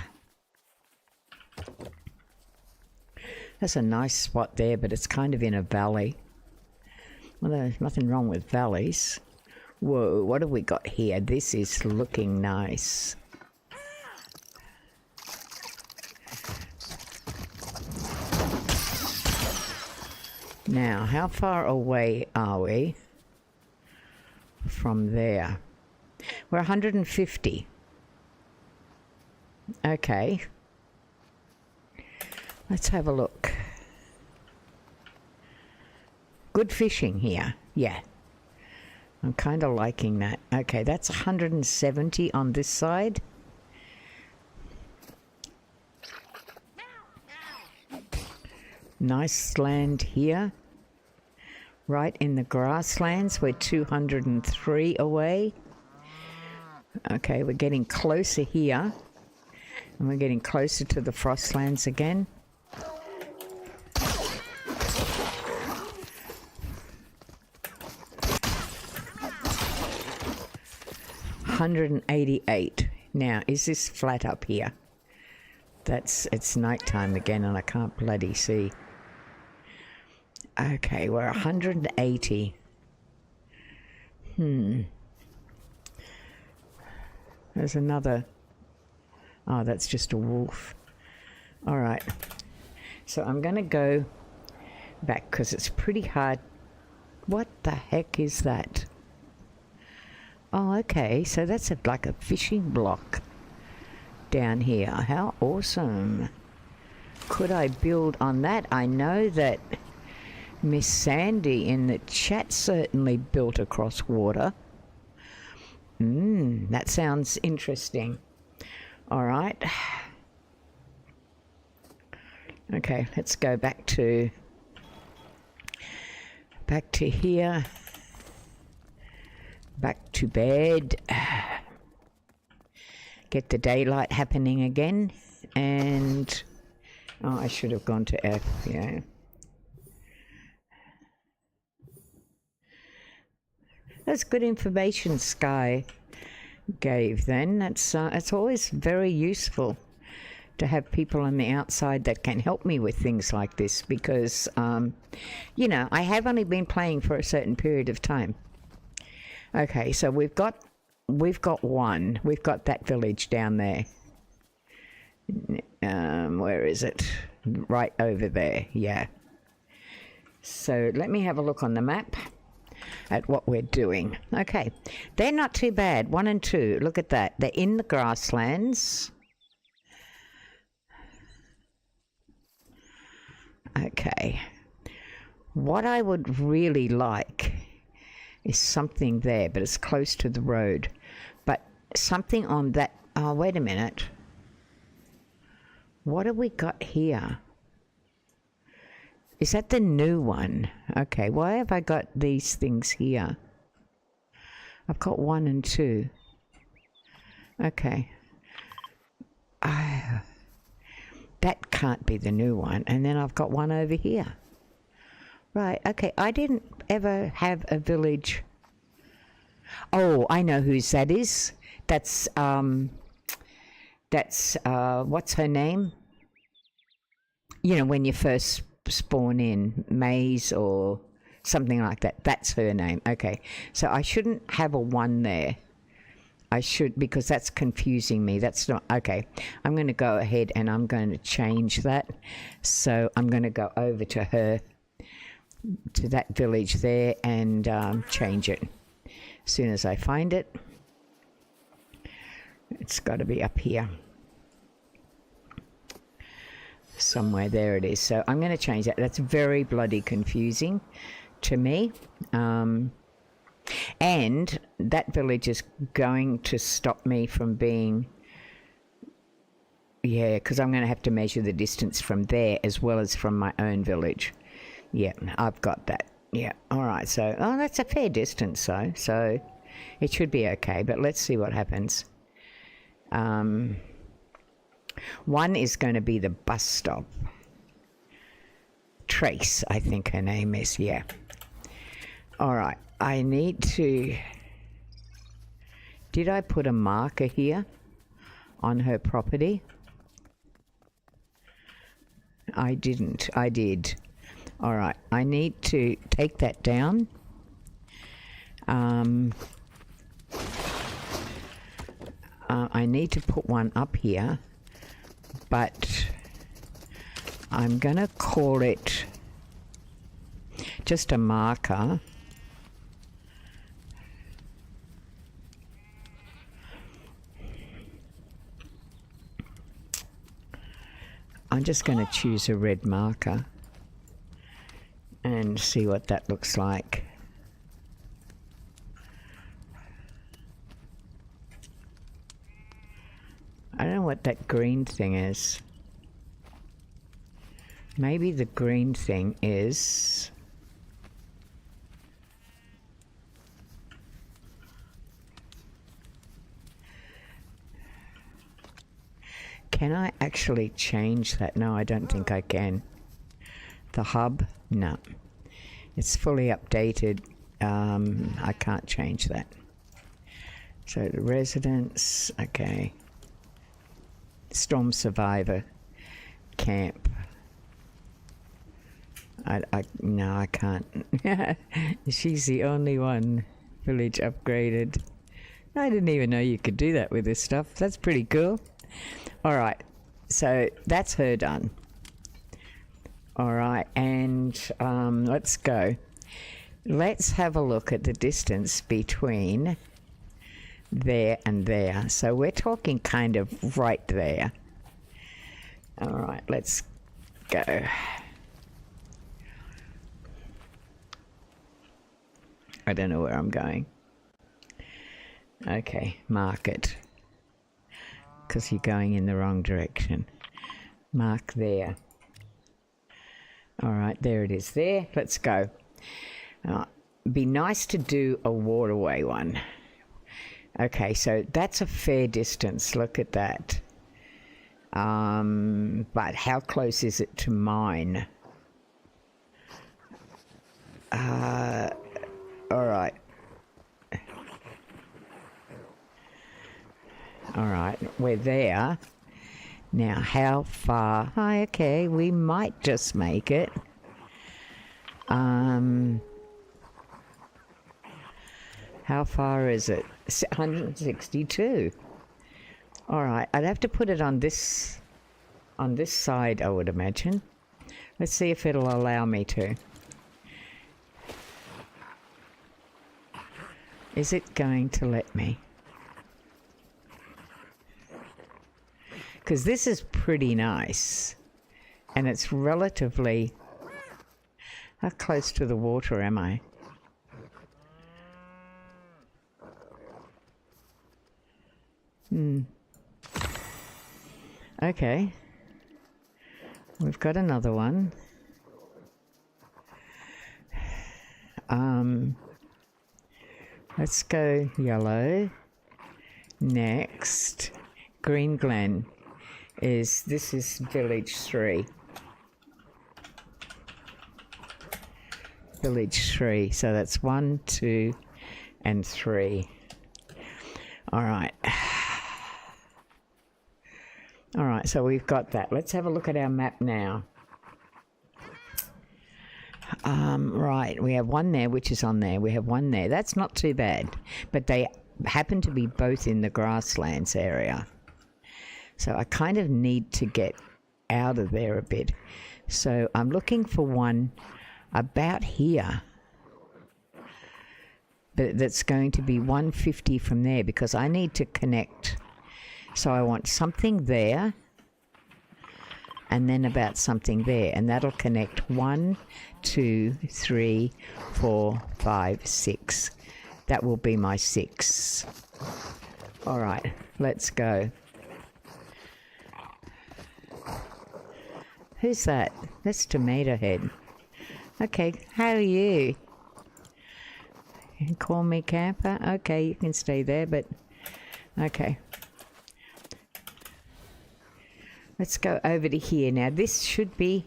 That's a nice spot there, but it's kind of in a valley. Well, there's nothing wrong with valleys. Whoa, what have we got here? This is looking nice. Now, how far away are we from there? We're 150. Okay. Let's have a look. Good fishing here. Yeah. I'm kind of liking that. Okay, that's 170 on this side. Nice land here. Right in the grasslands. We're 203 away. Okay, we're getting closer here. And we're getting closer to the Frostlands again. $188. Now, is this flat up here? It's nighttime again and I can't bloody see. Okay, we're 180. There's another. Oh, that's just a wolf. All right. So I'm going to go back because it's pretty hard. What the heck is that? Oh, okay. So that's like a fishing block down here. How awesome. Could I build on that? I know that Miss Sandy in the chat certainly built across water. That sounds interesting. All right. Okay, let's go back to here. Back to bed. Get the daylight happening again. And oh, I should have gone to F, yeah. That's good information Sky gave then. That's it's always very useful to have people on the outside that can help me with things like this because, you know, I have only been playing for a certain period of time. Okay, so we've got one. We've got that village down there. Where is it? Right over there, yeah. So let me have a look on the map at what we're doing. Okay, they're not too bad. 1 and 2, look at that. They're in the grasslands. Okay, what I would really like is something there, but it's close to the road. But something on that, oh, wait a minute. What have we got here? Is that the new one? Okay, why have I got these things here? I've got 1 and 2. Okay. That can't be the new one. And then I've got one over here. Right, okay. I didn't ever have a village. Oh, I know whose that is. That's what's her name? You know, when you first spawn in, Maze or something like that. That's her name. Okay, so I shouldn't have a 1 there. I should, because that's confusing me. That's not okay. I'm going to go ahead and I'm going to change that. So I'm going to go over to her, to that village there, and change it as soon as I find it. It's got to be up here somewhere. There it is. So I'm going to change that. That's very bloody confusing to me. And that village is going to stop me from being, yeah, because I'm going to have to measure the distance from there as well as from my own village. Yeah, I've got that. Yeah, all right. So, oh, that's a fair distance, though. So it should be okay, but let's see what happens. 1 is going to be the bus stop. Trace, I think her name is, yeah. All right. I need to... Did I put a marker here on her property? I didn't. I did. All right. I need to take that down. I need to put one up here, but I'm going to call it just a marker. I'm just going to choose a red marker and see what that looks like. I don't know what that green thing is. Maybe the green thing is... Can I actually change that? No, I don't think I can. The hub? No. It's fully updated. I can't change that. So the residence, okay. Storm survivor camp. No, I can't. She's the only one. Village upgraded. I didn't even know you could do that with this stuff. That's pretty cool. All right, so that's her done. All right, and let's go. Let's have a look at the distance between there and there. So we're talking kind of right there. All right, let's go. I don't know where I'm going. Okay, mark it. Because you're going in the wrong direction. Mark there. All right, there it is there. Let's go. Be nice to do a waterway one. Okay, so that's a fair distance. Look at that. But how close is it to mine? All right. All right, we're there. Now, how far? Oh, okay, we might just make it. How far is it? 162. All right, I'd have to put it on this side, I would imagine. Let's see if it'll allow me to. Is it going to let me? Because this is pretty nice, and it's relatively... How close to the water am I? Okay. We've got another one. Let's go yellow. Next, Green Glen. This is village 3. Village 3. So that's 1, 2, and 3. All right. All right, so we've got that. Let's have a look at our map now. Right, we have one there, which is on there. We have one there. That's not too bad. But they happen to be both in the grasslands area. So I kind of need to get out of there a bit. So I'm looking for one about here. But that's going to be 150 from there because I need to connect. So I want something there and then about something there. And that'll connect 1, 2, 3, 4, 5, 6. That will be my 6. All right, let's go. Who's that? That's Tomato Head. Okay, how are you? You can call me camper? Okay, you can stay there, but... Okay. Let's go over to here. Now, this should be...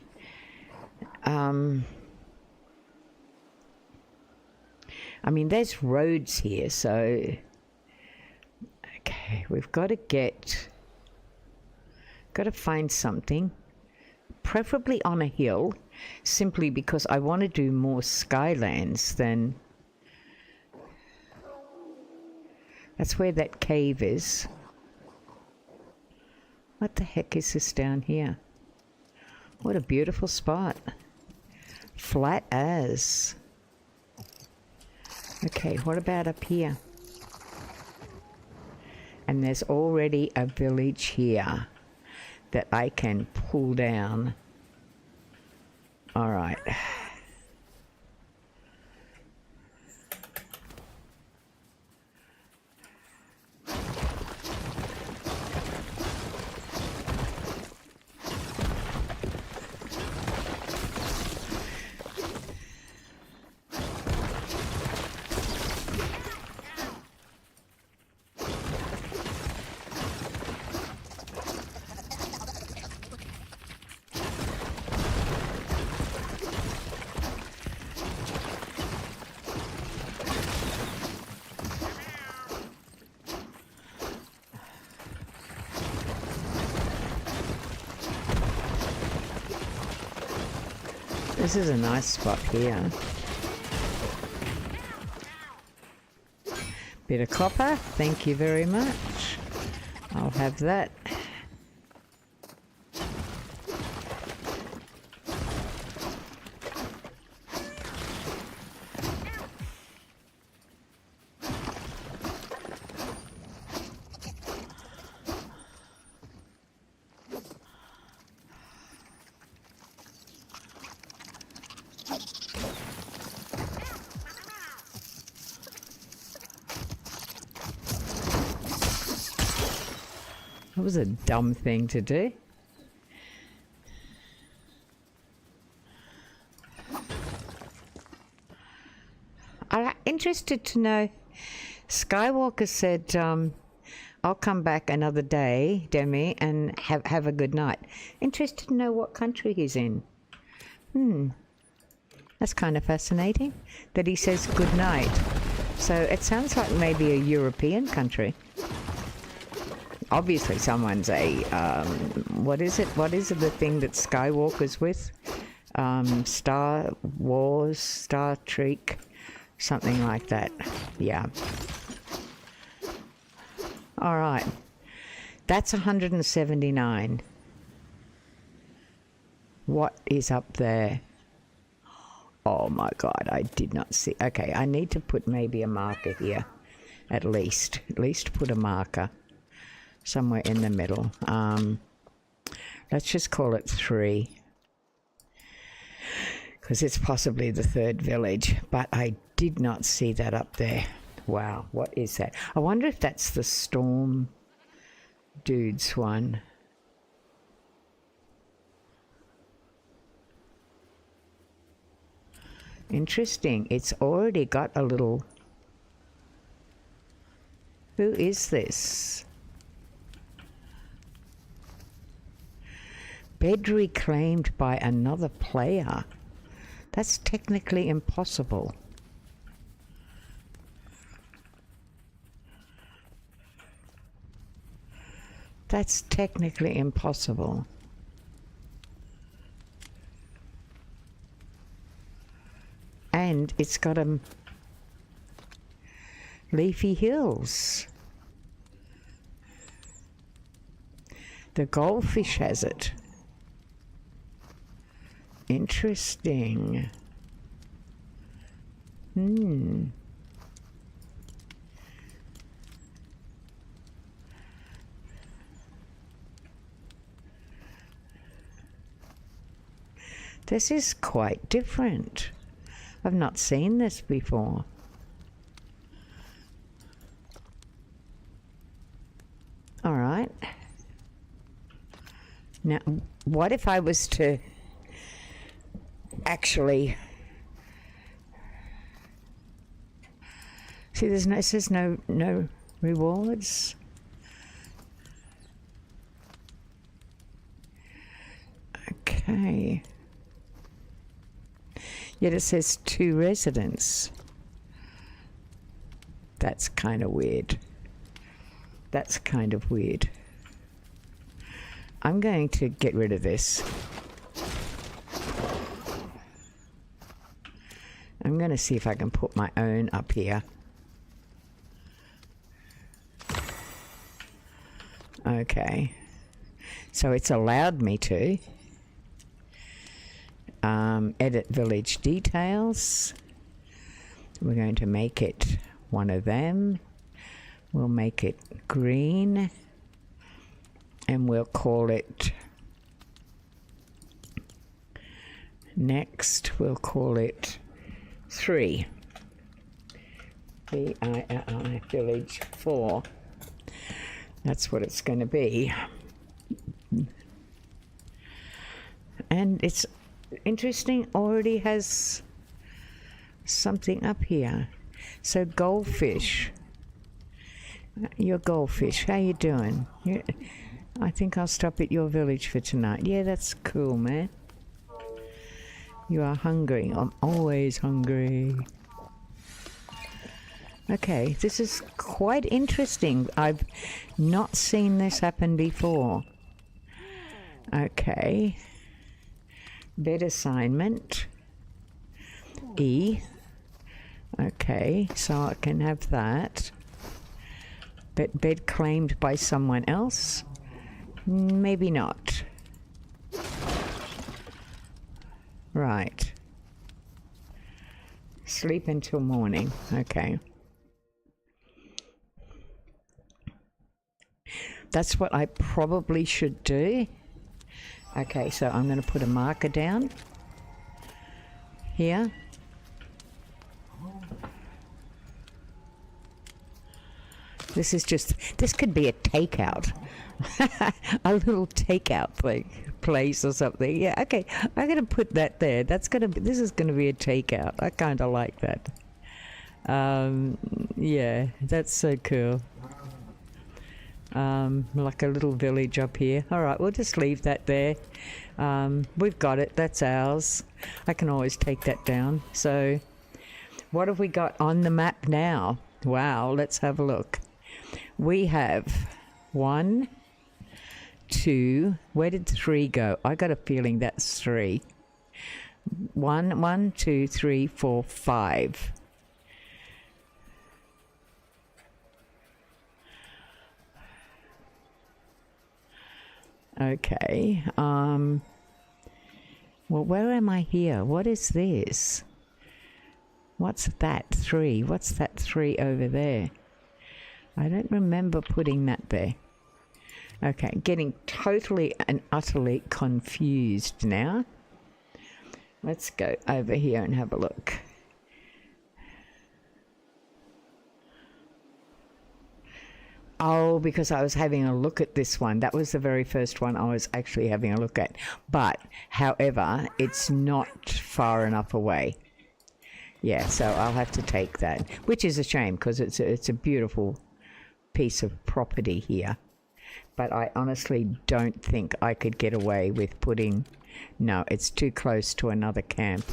I mean, there's roads here, so... Okay, we've got to find something, preferably on a hill, simply because I want to do more Skylands than... That's where that cave is. What the heck is this down here? What a beautiful spot. Flat as. Okay, what about up here? And there's already a village here that I can pull down. All right. This is a nice spot here. Bit of copper, thank you very much. I'll have that. That was a dumb thing to do. I'm interested to know, Skywalker said, I'll come back another day, Demi, and have a good night. Interested to know what country he's in. That's kind of fascinating, that he says good night. So it sounds like maybe a European country. Obviously someone's a, what is it the thing that Skywalker's with? Star Wars, Star Trek, something like that. Yeah. All right. That's 179. What is up there? Oh my God, I did not see. Okay, I need to put maybe a marker here. At least put a marker somewhere in the middle. Let's just call it 3. Because it's possibly the third village, but I did not see that up there. Wow, what is that? I wonder if that's the storm dude's one. Interesting. It's already got a little... Who is this? Bed reclaimed by another player. That's technically impossible. That's technically impossible. And it's got leafy hills. The goldfish has it. Interesting. This is quite different. I've not seen this before. All right. Now, what if I was to actually... See, it says no rewards. Okay. Yet it says 2 residents. That's kind of weird. That's kind of weird. I'm going to get rid of this. I'm going to see if I can put my own up here. Okay. So it's allowed me to. Edit village details. We're going to make it one of them. We'll make it green. And we'll call it... Next, we'll call it 3. VII Village 4. That's what it's going to be. And it's interesting, already has something up here. So goldfish. Your goldfish, how you doing? I think I'll stop at your village for tonight. Yeah, that's cool, man. You are hungry. I'm always hungry. Okay, this is quite interesting. I've not seen this happen before. Okay. Bed assignment. E. Okay, so I can have that. Bed claimed by someone else? Maybe not. Right. Sleep until morning. Okay. That's what I probably should do. Okay, so I'm going to put a marker down here. This could be a takeout. A little takeout place or something. Yeah, okay. I'm going to put that there. This is going to be a takeout. I kind of like that. Yeah, that's so cool. Like a little village up here. All right, we'll just leave that there. We've got it. That's ours. I can always take that down. So what have we got on the map now? Wow, let's have a look. We have 1, 2. Where did 3 go? I got a feeling that's 3. 1, 2, 3, 4, 5. Okay. Well, where am I here? What is this? What's that 3? What's that 3 over there? I don't remember putting that there. Okay, getting totally and utterly confused now. Let's go over here and have a look. Oh, because I was having a look at this one. That was the very first one I was actually having a look at. But, however, it's not far enough away. Yeah, so I'll have to take that, which is a shame because it's a beautiful piece of property here. But I honestly don't think I could get away with putting... No, it's too close to another camp.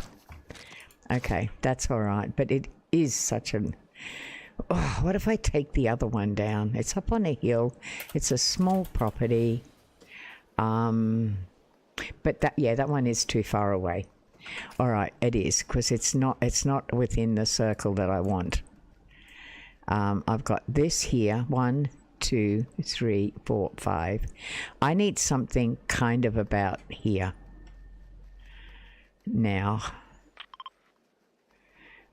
Okay, that's all right. But it is such an... Oh, what if I take the other one down? It's up on a hill. It's a small property. But that one is too far away. All right, it is, because it's not within the circle that I want. I've got this here. 1, 2, 3, 4, 5. I need something kind of about here. Now,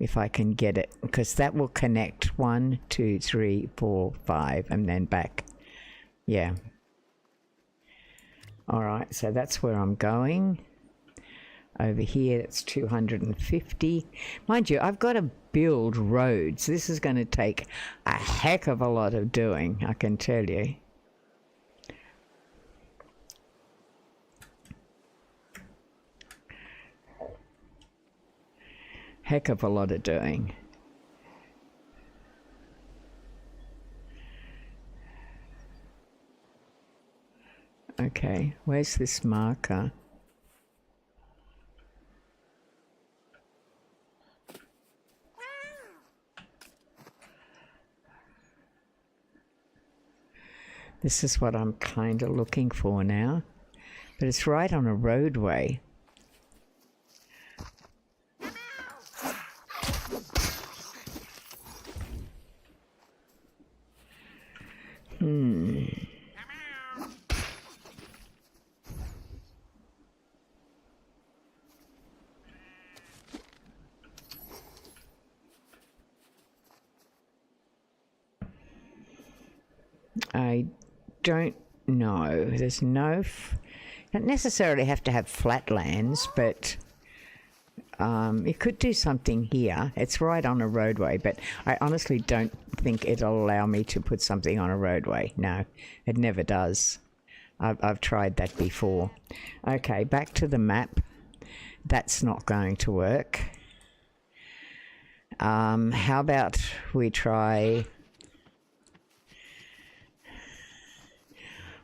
if I can get it, because that will connect 1, 2, 3, 4, 5, and then back. Yeah. All right, so that's where I'm going. Over here, it's 250. Mind you, I've got to build roads. This is going to take a heck of a lot of doing, I can tell you. Heck of a lot of doing. Okay, where's this marker? This is what I'm kind of looking for now. But it's right on a roadway. I don't know. There's no... don't necessarily have to have flatlands, but you could do something here. It's right on a roadway, but I honestly don't think it'll allow me to put something on a roadway. No, it never does. I've tried that before. Okay, back to the map. That's not going to work. How about we try...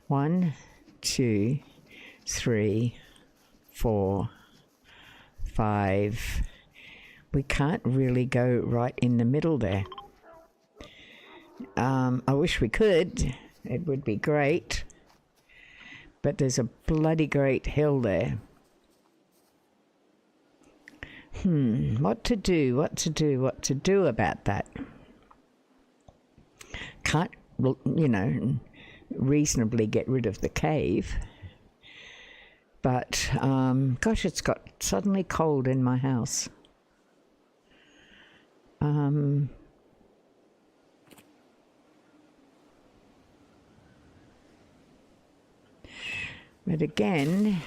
1, 2, 3, 4, 5. We can't really go right in the middle there. I wish we could. It would be great. But there's a bloody great hill there. What to do about that? Can't, you know, reasonably get rid of the cave. But, gosh, it's got suddenly cold in my house. But again,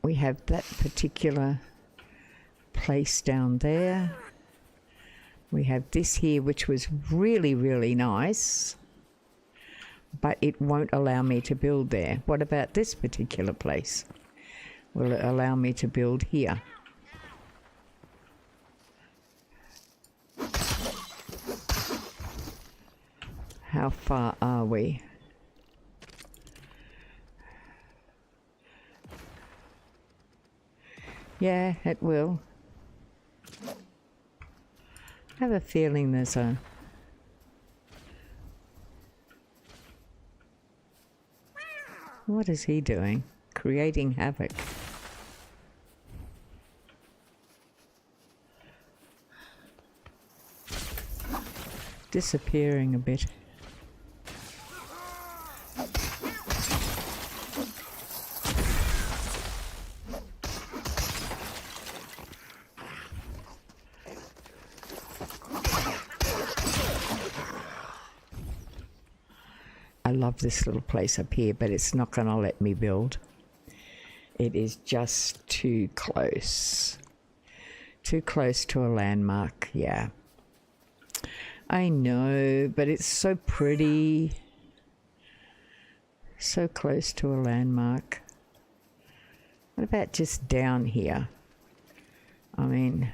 we have that particular place down there. We have this here, which was really, really nice. But it won't allow me to build there. What about this particular place? Will it allow me to build here? How far are we? Yeah, it will. I have a feeling there's a... What is he doing? Creating havoc. Disappearing a bit. I love this little place up here, but it's not going to let me build. It is just too close. Too close to a landmark, yeah. I know, but it's so pretty. So close to a landmark. What about just down here? I mean...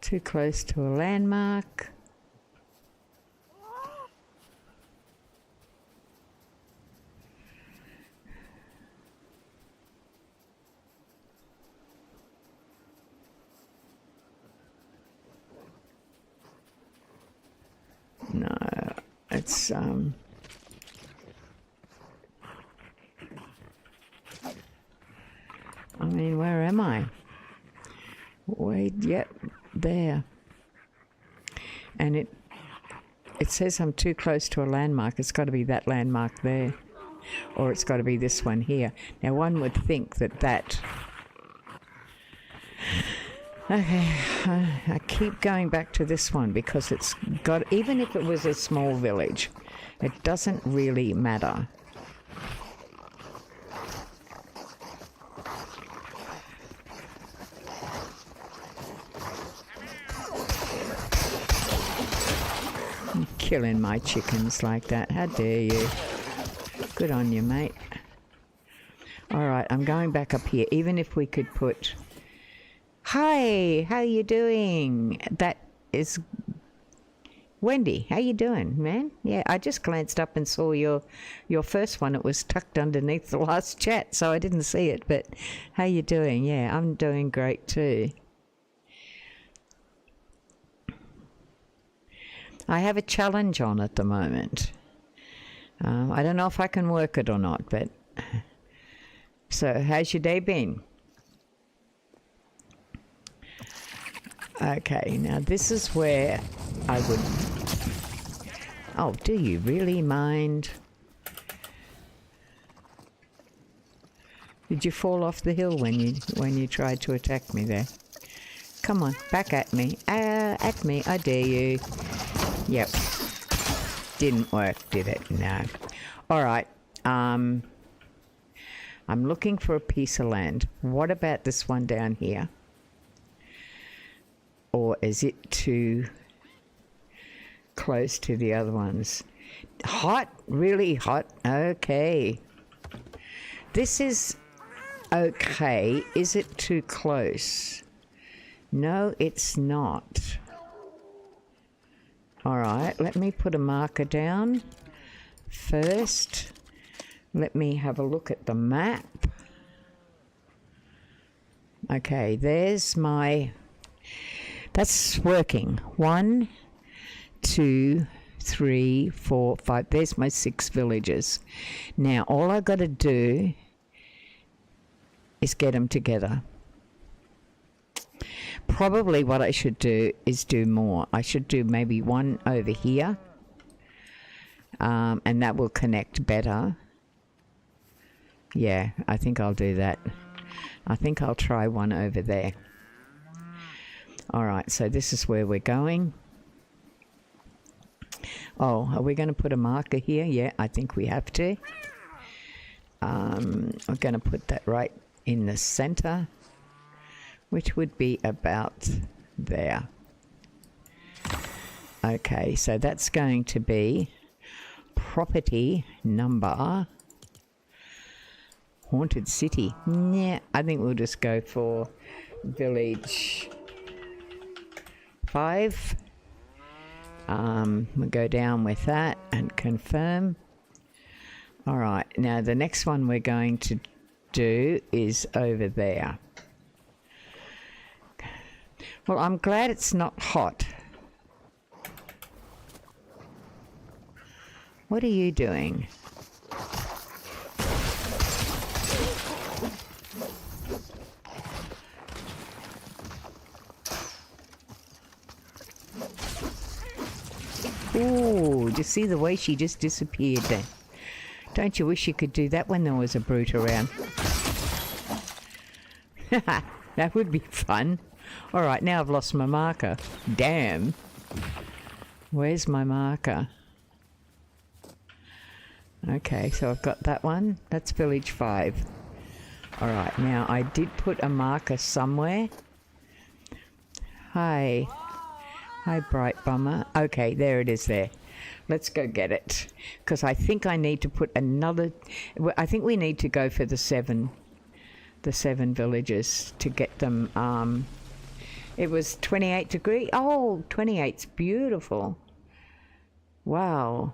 Too close to a landmark. No, it's I mean, where am I? Wait, yet. There, and it says I'm too close to a landmark. It's got to be that landmark there, or it's got to be this one here. Now one would think that okay, I keep going back to this one because it's got, even if it was a small village, it doesn't really matter. Killing my chickens like that. How dare you? Good on you, mate. Alright, I'm going back up here. Even if we could put... Hi, how you doing? That is Wendy, how you doing, man? Yeah, I just glanced up and saw your first one. It was tucked underneath the last chat, so I didn't see it. But how you doing? Yeah, I'm doing great too. I have a challenge on at the moment. I don't know if I can work it or not, but... So, how's your day been? Okay, now this is where I would... Oh, do you really mind? Did you fall off the hill when you tried to attack me there? Come on, back at me. At me, I dare you. Yep. Didn't work, did it? No. Alright, I'm looking for a piece of land. What about this one down here? Or is it too close to the other ones? Hot? Really hot? Okay. This is okay. Is it too close? No, it's not. Alright, let me put a marker down. First, let me have a look at the map. Okay, there's my... That's working. 1, 2, 3, 4, 5. There's my 6 villages. Now, all I've got to do is get them together. Probably what I should do is do more. I should do maybe one over here. And that will connect better. Yeah, I think I'll do that. I think I'll try one over there. Alright, so this is where we're going. Oh, are we going to put a marker here? Yeah, I think we have to. I'm going to put that right in the center, which would be about there. Okay, so that's going to be property number Haunted City. Yeah, I think we'll just go for village 5. We'll go down with that and confirm. Alright, now the next one we're going to do is over there. Well, I'm glad it's not hot. What are you doing? Ooh, do you see the way she just disappeared there? Don't you wish you could do that when there was a brute around? That would be fun. Alright, now I've lost my marker. Damn. Where's my marker? Okay, so I've got that one. That's village 5. Alright, now I did put a marker somewhere. Hi. Hi, Bright Bummer. Okay, there it is there. Let's go get it. Because I think I need to put another... I think we need to go for the 7 villages to get them... it was 28 degrees. Oh, 28's beautiful. Wow.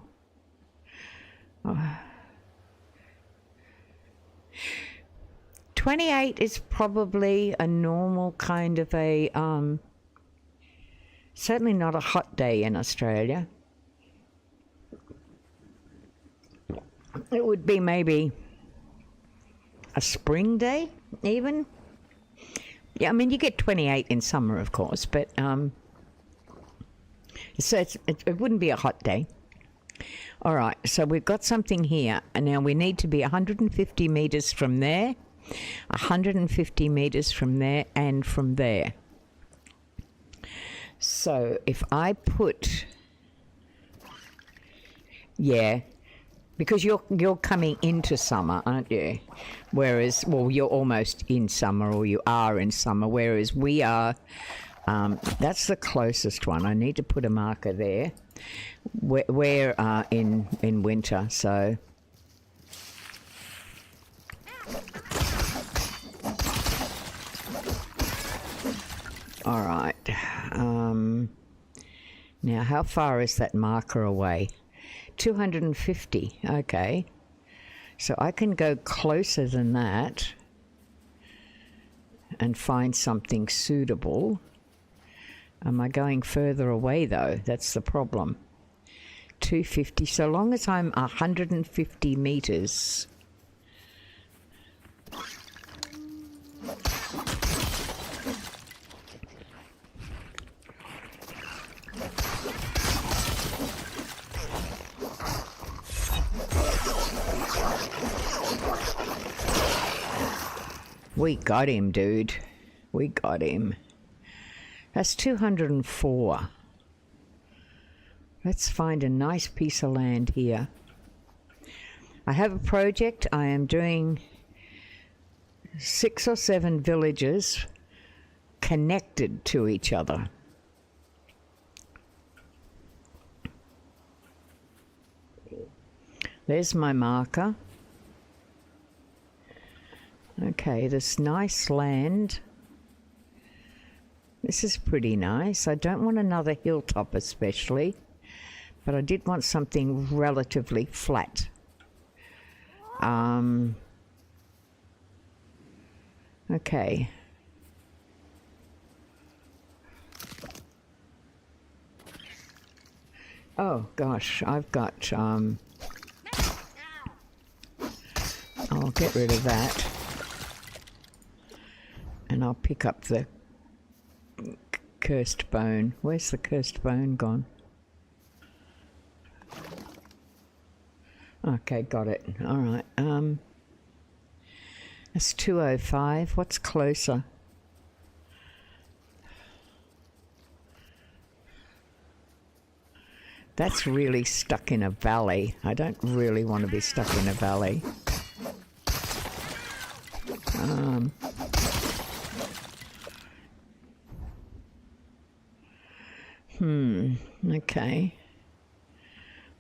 Oh. 28 is probably a normal kind of a... certainly not a hot day in Australia. It would be maybe a spring day, even. Yeah, I mean, you get 28 in summer, of course, but so it wouldn't be a hot day. All right, so we've got something here, and now we need to be 150 metres from there, 150 metres from there, and from there. So if I put, yeah, because you're coming into summer, aren't you? Whereas, well, you're almost in summer, or you are in summer, whereas we are, that's the closest one. I need to put a marker there. We're in winter, so... All right. Now, how far is that marker away? 250. Okay. So I can go closer than that and find something suitable. Am I going further away though? That's the problem. 250. So long as I'm 150 meters. We got him, dude. We got him. That's 204. Let's find a nice piece of land here. I have a project. I am doing 6 or 7 villages connected to each other. There's my marker. Okay, this nice land. This is pretty nice. I don't want another hilltop especially, but I did want something relatively flat. Okay. Oh gosh, I've got, I'll get rid of that. And I'll pick up the cursed bone. Where's the cursed bone gone? Okay, got it. All right. That's 205. What's closer? That's really stuck in a valley. I don't really want to be stuck in a valley. Okay.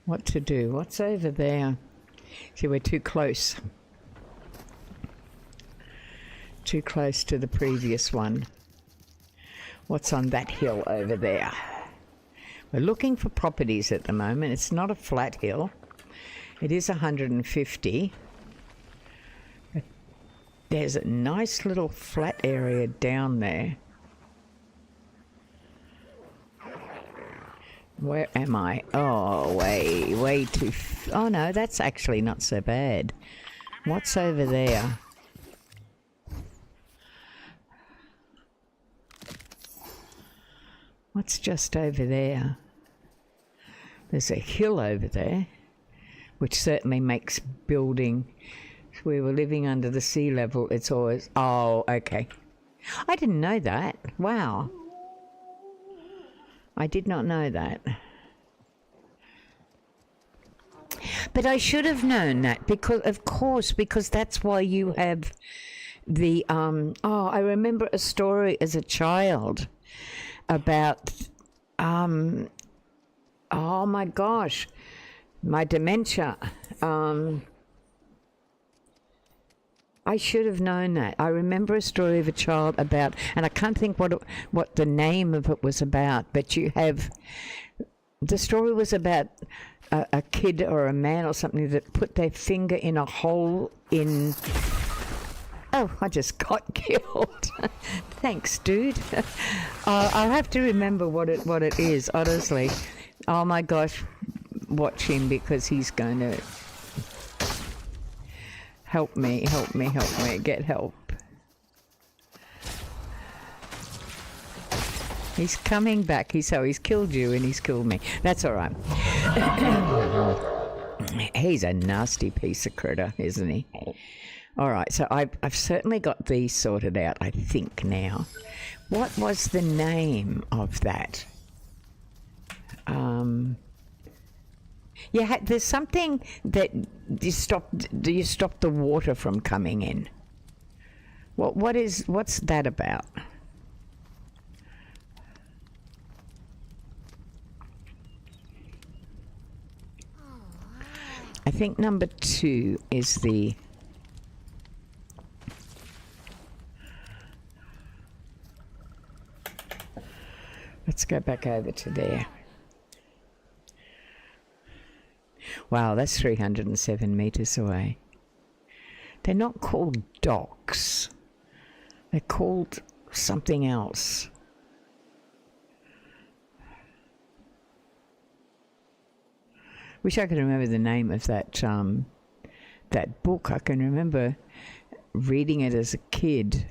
What to do? What's over there? See, we're too close. Too close to the previous one. What's on that hill over there? We're looking for properties at the moment. It's not a flat hill. It is 150. There's a nice little flat area down there. Where am I? Oh, way too... Oh no, that's actually not so bad. What's over there? What's just over there? There's a hill over there, which certainly makes building... We were living under the sea level. It's always... Oh, okay. I didn't know that. Wow. I did not know that. But I should have known that because, of course, because that's why you have the... I remember a story as a child about... oh my gosh. My dementia. I should have known that. I remember a story of a child about, and I can't think what the name of it was about, but you have, the story was about a kid or a man or something that put their finger in a hole in, oh, I just got killed. Thanks, dude. I'll have to remember what it is, honestly. Oh my gosh, watch him because he's going to... Help me, get help. He's coming back. He's killed you and he's killed me. That's all right. He's a nasty piece of critter, isn't he? All right, so I've certainly got these sorted out, I think, now. What was the name of that? Yeah, there's something that you stop the water from coming in. What's that about? I think number 2 is the... Let's go back over to there. Wow, that's 307 metres away. They're not called docks. They're called something else. Wish I could remember the name of that book. I can remember reading it as a kid.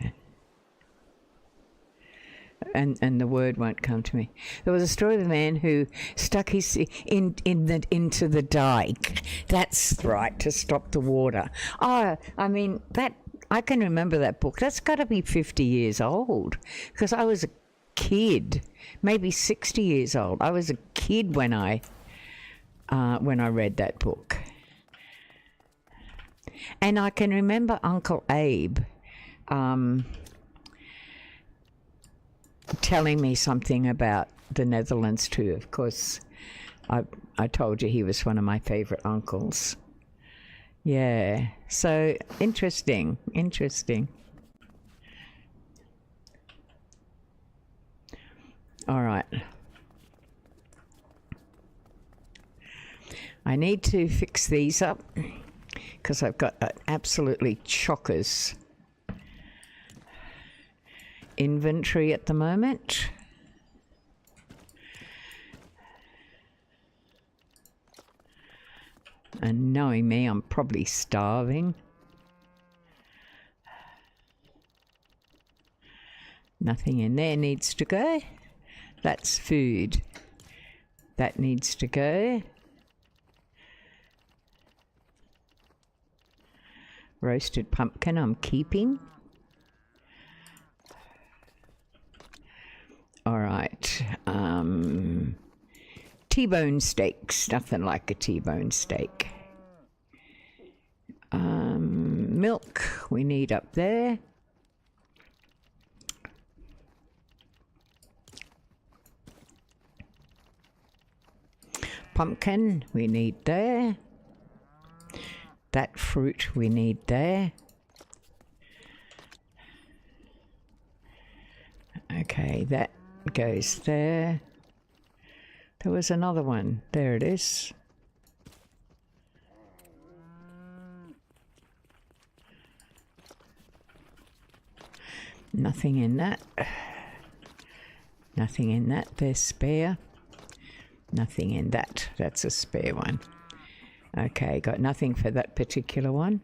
And the word won't come to me. There was a story of a man who stuck his into the dike. That's right, to stop the water. Oh, I mean, that I can remember that book. That's got to be 50 years old, because I was a kid, maybe 60 years old. I was a kid when I read that book. And I can remember Uncle Abe telling me something about the Netherlands too. Of course, I told you he was one of my favourite uncles. Yeah, so interesting. All right. I need to fix these up because I've got an absolutely chockers inventory at the moment. And knowing me, I'm probably starving. Nothing in there needs to go. That's food. That needs to go. Roasted pumpkin I'm keeping. All right. T-bone steaks. Nothing like a T-bone steak. Milk we need up there. Pumpkin we need there. That fruit we need there. Okay, that goes there. There was another one. There it is. Nothing in that. Nothing in that. There's spare. Nothing in that. That's a spare one. Okay, got nothing for that particular one.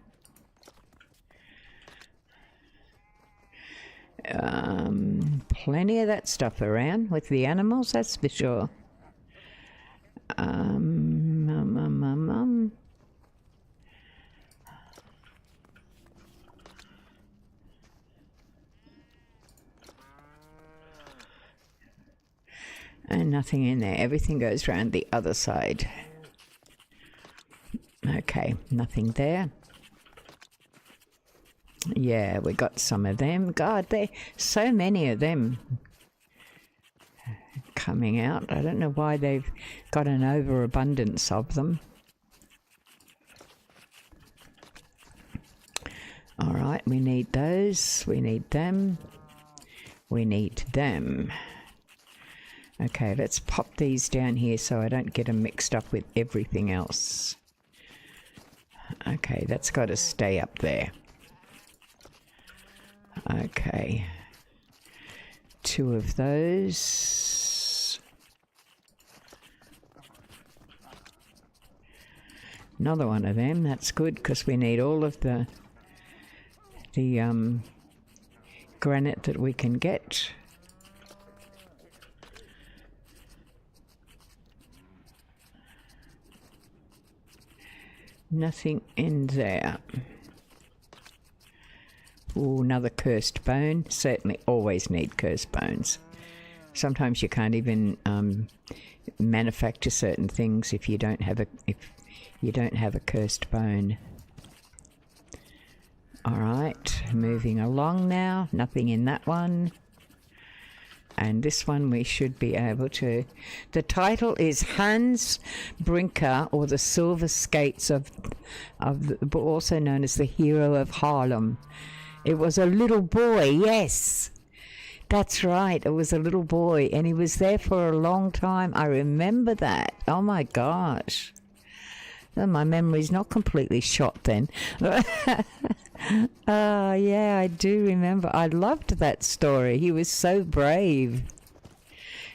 Plenty of that stuff around with the animals, that's for sure. And nothing in there. Everything goes around the other side. Okay, nothing there. Yeah, we got some of them. God, there so many of them coming out. I don't know why they've got an overabundance of them. All right, we need those. We need them. We need them. Okay, let's pop these down here so I don't get them mixed up with everything else. Okay, that's got to stay up there. Okay. 2 of those. Another one of them. That's good because we need all of the granite that we can get. Nothing in there. Ooh, another cursed bone. Certainly always need cursed bones. Sometimes you can't even manufacture certain things if you don't have a cursed bone. All right, moving along now. Nothing in that one. And this one we should be able to. The title is Hans Brinker, or the Silver Skates also known as the Hero of Harlem. It was a little boy, yes. That's right, it was a little boy, and he was there for a long time. I remember that. Oh my gosh. Oh, my memory's not completely shot then. Yeah, I do remember. I loved that story. He was so brave.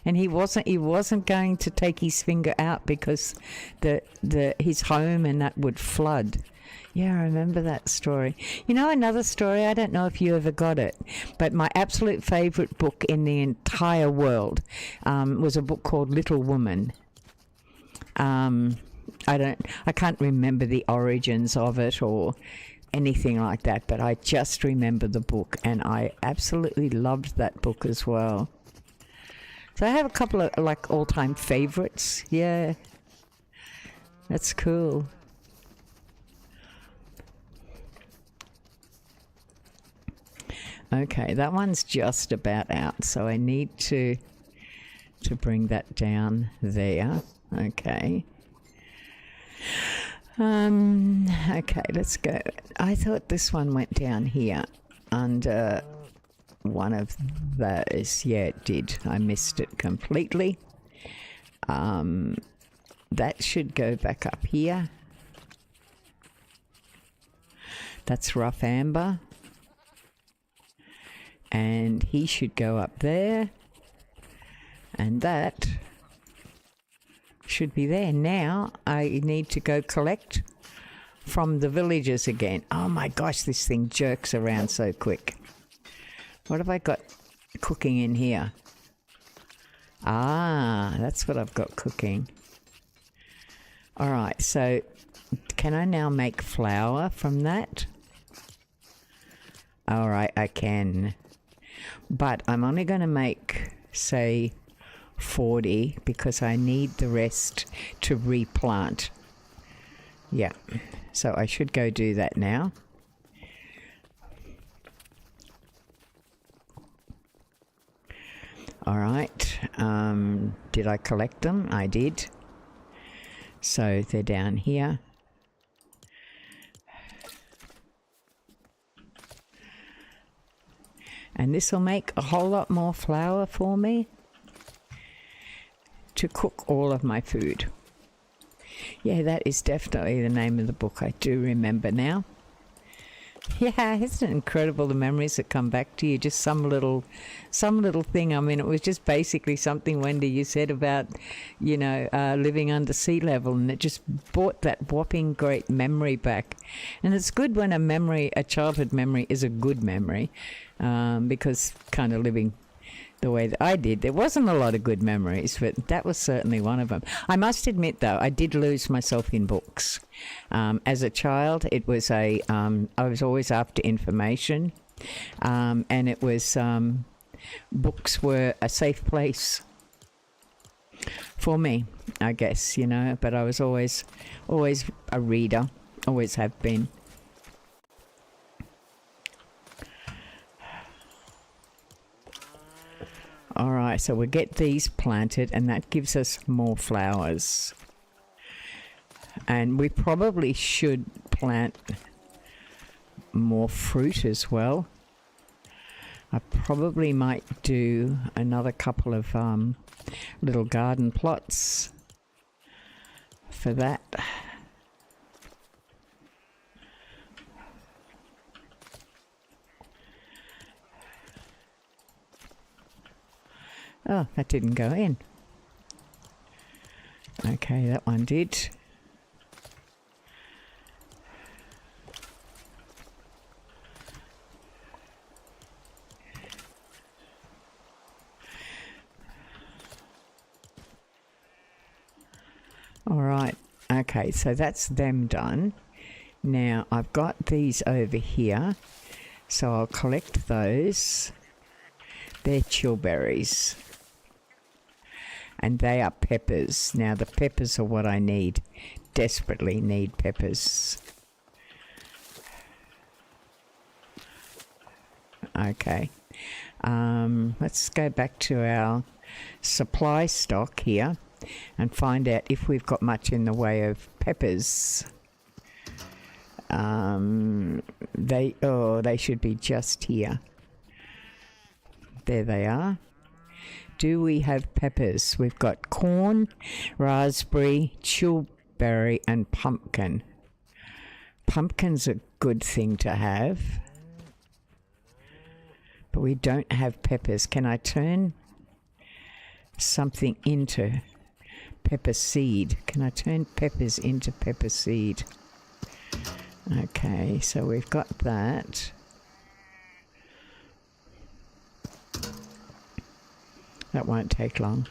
And he wasn't going to take his finger out because his home and that would flood. Yeah, I remember that story. You know, another story, I don't know if you ever got it, but my absolute favourite book in the entire world was a book called Little Woman. I can't remember the origins of it or anything like that, but I just remember the book, and I absolutely loved that book as well. So I have a couple of like all-time favorites. Yeah, that's cool. Okay, that one's just about out, so I need to bring that down there. Okay. Okay, let's go. I thought this one went down here under one of those. Yeah, it did. I missed it completely. That should go back up here. That's Rough Amber. And he should go up there. And that should be there. Now I need to go collect from the villagers again. Oh my gosh, this thing jerks around so quick. What have I got cooking in here? Ah, that's what I've got cooking. All right, so can I now make flour from that? All right, I can. But I'm only going to make, say, 40 because I need the rest to replant. Yeah, so I should go do that now. All right, did I collect them? I did. So they're down here. And this will make a whole lot more flour for me to cook all of my food. Yeah, that is definitely the name of the book. I do remember now. Yeah, isn't it incredible the memories that come back to you? Just some little thing. I mean, it was just basically something, Wendy, you said about, living under sea level, and it just brought that whopping great memory back. And it's good when a childhood memory is a good memory, because kind of living the way that I did, there wasn't a lot of good memories, but that was certainly one of them. I must admit, though, I did lose myself in books. As a child, it was I was always after information, and it was books were a safe place for me, I guess, but I was always a reader, always have been. All right, so we'll get these planted, and that gives us more flowers. And we probably should plant more fruit as well. I probably might do another couple of little garden plots for that. Oh, that didn't go in. Okay, that one did. All right. Okay, so that's them done. Now, I've got these over here, so I'll collect those. They're chillberries. And they are peppers. Now, the peppers are what I need. Desperately need peppers. Okay. Let's go back to our supply stock here and find out if we've got much in the way of peppers. They should be just here. There they are. Do we have peppers? We've got corn, raspberry, berry, and pumpkin. Pumpkin's a good thing to have. But we don't have peppers. Can I turn something into pepper seed? Can I turn peppers into pepper seed? Okay, so we've got that. That won't take long.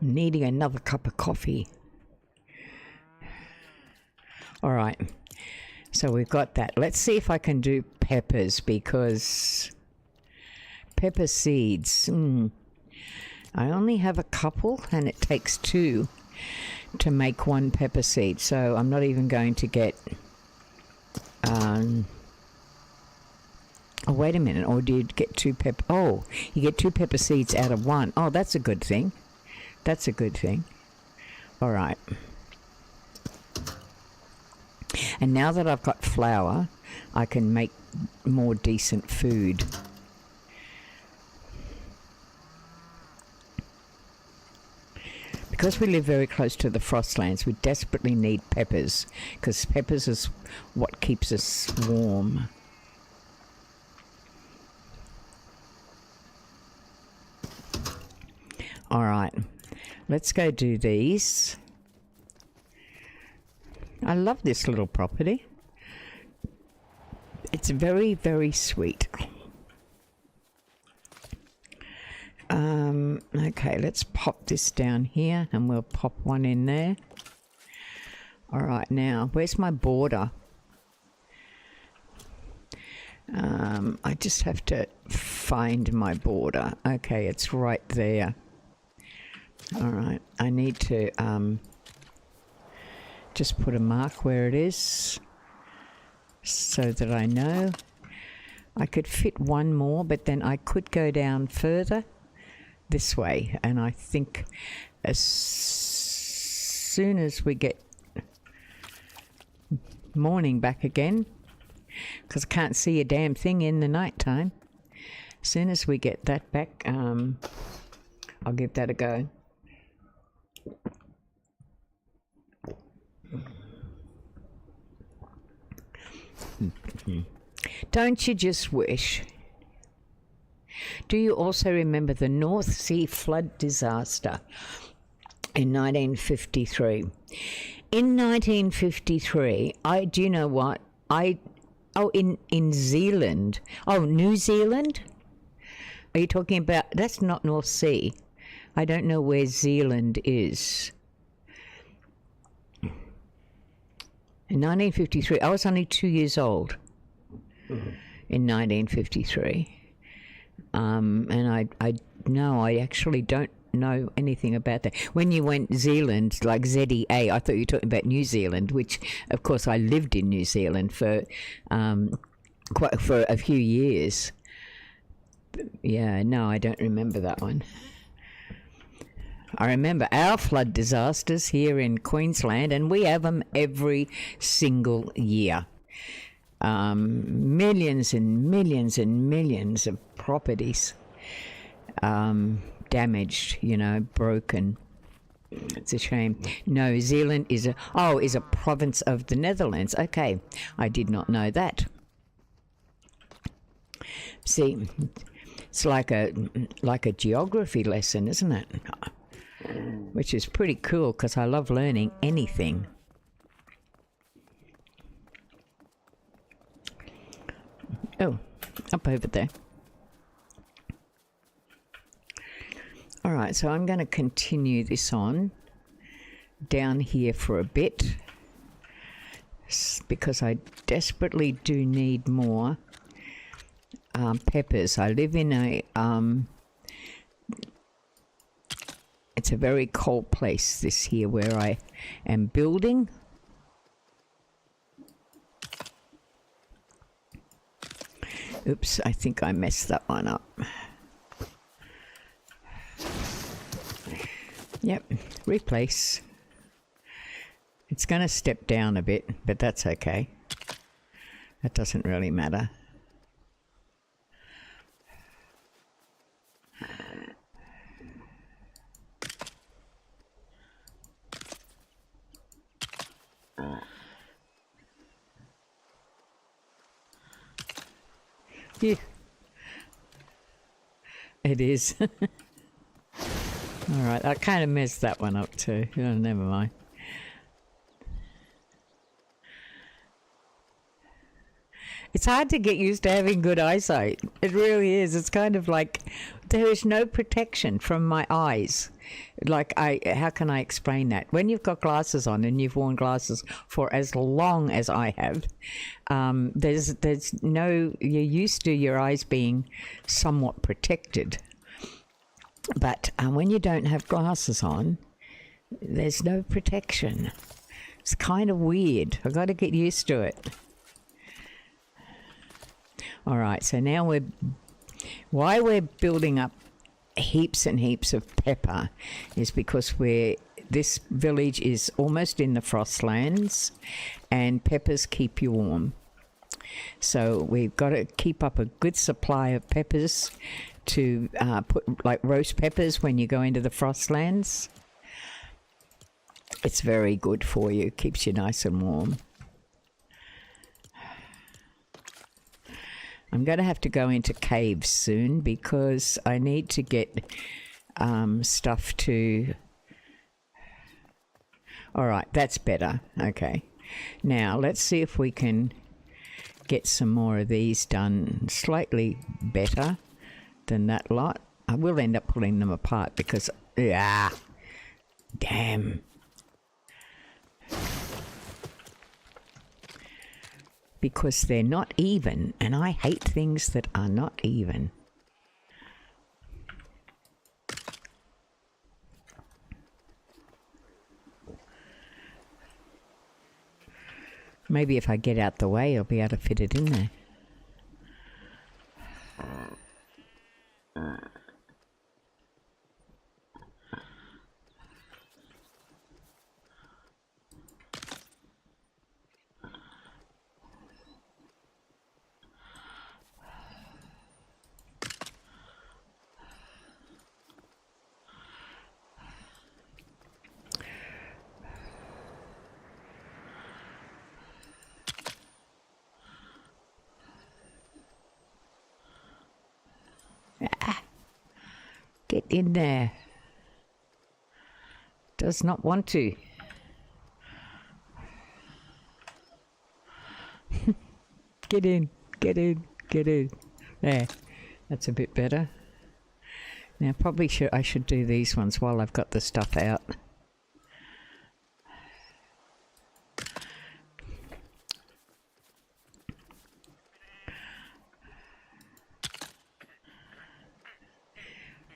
Needing another cup of coffee. All right, so we've got that. Let's see if I can do peppers, because pepper seeds, I only have a couple and it takes 2 to make 1 pepper seed, so I'm not even going to get oh, wait a minute. Or do you get 2 pepper? Oh, you get 2 pepper seeds out of 1. Oh, that's a good thing. That's a good thing. All right. And now that I've got flour, I can make more decent food. Because we live very close to the Frostlands, we desperately need peppers, because peppers is what keeps us warm. All right. Let's go do these. I love this little property. It's very, very sweet. Okay, let's pop this down here and we'll pop one in there. All right, now, where's my border? I just have to find my border. Okay, it's right there. All right, I need to just put a mark where it is so that I know. I could fit one more, but then I could go down further this way, and I think as soon as we get morning back again, because I can't see a damn thing in the night time, as soon as we get that back, I'll give that a go. Don't you just wish? Do you also remember the North Sea flood disaster in 1953? In 1953, do you know what? In Zealand. Oh, New Zealand? Are you talking about, that's not North Sea. I don't know where Zealand is. In 1953, I was only 2 years old in 1953. And I actually don't know anything about that. When you went Zealand, like ZEA, I thought you were talking about New Zealand, which, of course, I lived in New Zealand for a few years. But yeah, no, I don't remember that one. I remember our flood disasters here in Queensland, and we have them every single year. Millions and millions and millions of properties damaged, broken. It's a shame. No, Zealand is a province of the Netherlands. Okay, I did not know that. See, it's like a geography lesson, isn't it? Which is pretty cool, because I love learning anything. Oh, up over there. All right, so I'm going to continue this on down here for a bit. because I desperately do need more peppers. I live in a it's a very cold place, this here where I am building. Oops, I think I messed that one up. Yep, replace. It's going to step down a bit, but that's okay. That doesn't really matter. Yeah. It is. Alright, I kind of messed that one up too. Oh, never mind. It's hard to get used to having good eyesight. It really is. It's kind of like there is no protection from my eyes. Like, how can I explain that? When you've got glasses on and you've worn glasses for as long as I have, there's no, you're used to your eyes being somewhat protected. But when you don't have glasses on, there's no protection. It's kind of weird. I've got to get used to it. All right, so now why we're building up heaps and heaps of pepper is because this village is almost in the frostlands, and peppers keep you warm. So we've got to keep up a good supply of peppers to put, like roast peppers when you go into the frostlands. It's very good for you, keeps you nice and warm. I'm going to have to go into caves soon because I need to get stuff to... All right, that's better. Okay. Now, let's see if we can get some more of these done slightly better than that lot. I will end up pulling them apart because... damn. Because they're not even, and I hate things that are not even. Maybe if I get out the way, I'll be able to fit it in there. Get in there. Does not want to. Get in, get in, get in. There. That's a bit better. Now probably I should do these ones while I've got the stuff out.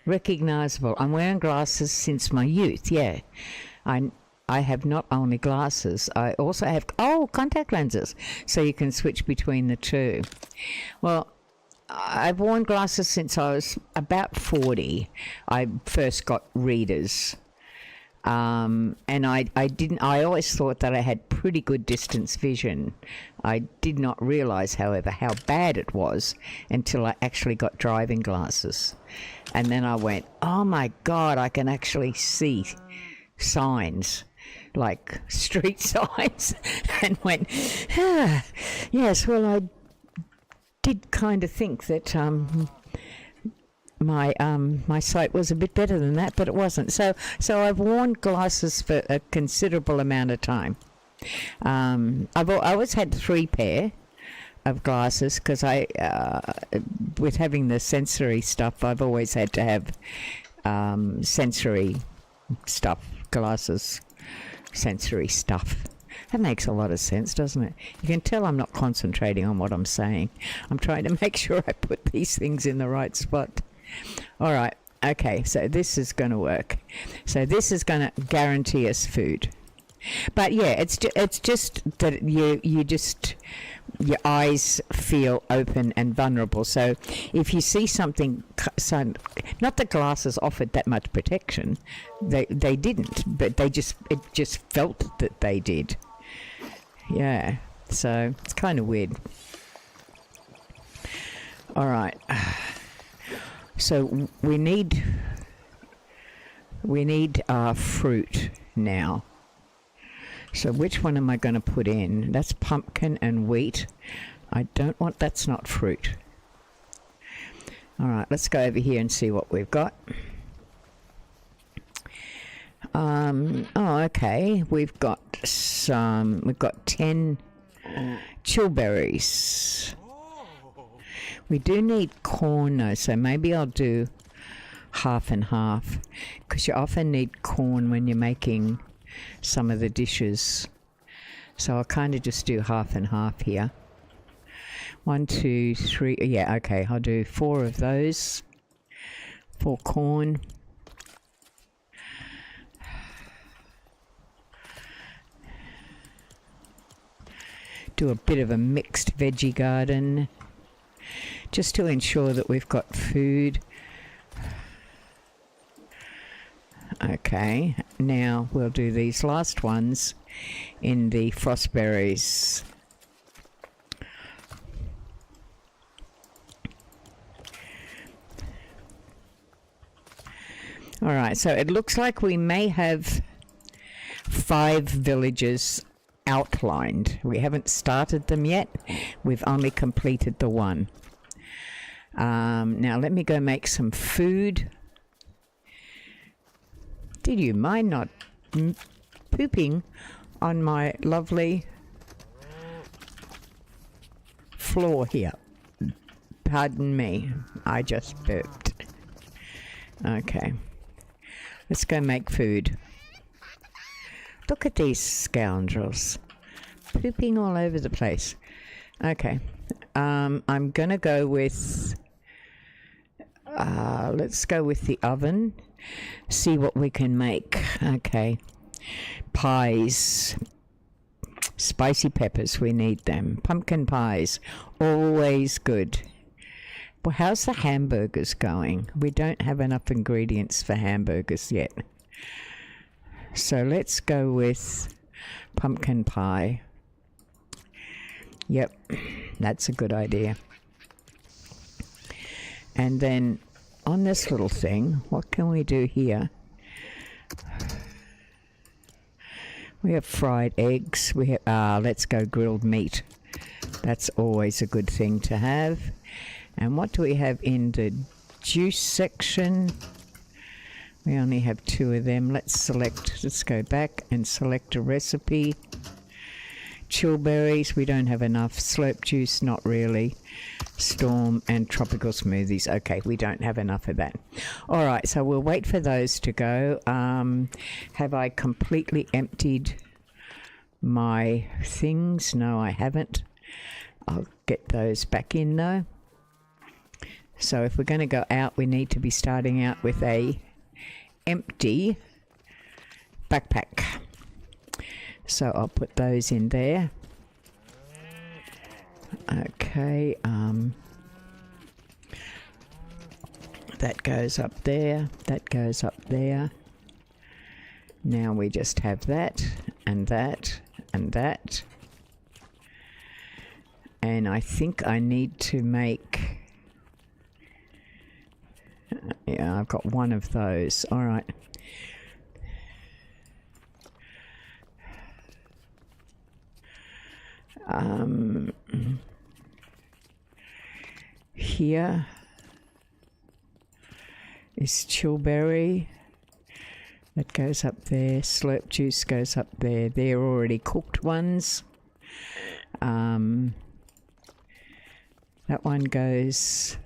Recognisable. I'm wearing glasses since my youth, yeah. I have not only glasses, I also have, contact lenses, so you can switch between the two. Well, I've worn glasses since I was about 40. I first got readers. And I always thought that I had pretty good distance vision. I did not realise, however, how bad it was until I actually got driving glasses. And then I went, oh my God, I can actually see signs, like street signs, and went, yes, well, I did kind of think that my sight was a bit better than that, but it wasn't. So I've worn glasses for a considerable amount of time. I've always had 3 pair of glasses because with having the sensory stuff, I've always had to have sensory stuff, glasses, sensory stuff. That makes a lot of sense, doesn't it? You can tell I'm not concentrating on what I'm saying. I'm trying to make sure I put these things in the right spot. All right. Okay, so this is going to work. So this is going to guarantee us food. But yeah, it's just that you just, your eyes feel open and vulnerable. So if you see something, not that glasses offered that much protection, they didn't, but it just felt that they did. Yeah, so it's kind of weird. All right. So we need fruit now. So which one am I going to put in? That's pumpkin and wheat. I don't want, that's not fruit. All right, let's go over here and see what we've got. Oh, okay. We've got 10 chillberries. We do need corn though, so maybe I'll do half and half, because you often need corn when you're making some of the dishes. So I'll kind of just do half and half here. 1, 2, 3. Yeah, okay. I'll do 4 of those. 4 corn. Do a bit of a mixed veggie garden, just to ensure that we've got food. Okay, now we'll do these last ones in the frostberries. All right, so it looks like we may have 5 villages outlined. We haven't started them yet. We've only completed the one. Now let me go make some food. Did you mind not pooping on my lovely floor here? Pardon me, I just burped. Okay, let's go make food. Look at these scoundrels, pooping all over the place. Okay, I'm gonna go with, let's go with the oven, see what we can make. Okay, pies, spicy peppers, we need them. Pumpkin pies, always good. Well, how's the hamburgers going? We don't have enough ingredients for hamburgers yet. So let's go with pumpkin pie. Yep, that's a good idea. And then on this little thing, what can we do here? We have fried eggs. We have, let's go grilled meat. That's always a good thing to have. And what do we have in the juice section? We only have 2 of them. Let's go back and select a recipe. Chillberries, we don't have enough. Slurp juice, not really. Storm and tropical smoothies. Okay, we don't have enough of that. All right, so we'll wait for those to go. Have I completely emptied my things? No, I haven't. I'll get those back in though. So if we're going to go out, we need to be starting out with a empty backpack. So I'll put those in there. Okay, that goes up there, that goes up there. Now we just have that and that and that. And I think I need to make, yeah, I've got 1 of those. All right. Here is chillberry. That goes up there. Slurp juice goes up there. They're already cooked ones. That one goes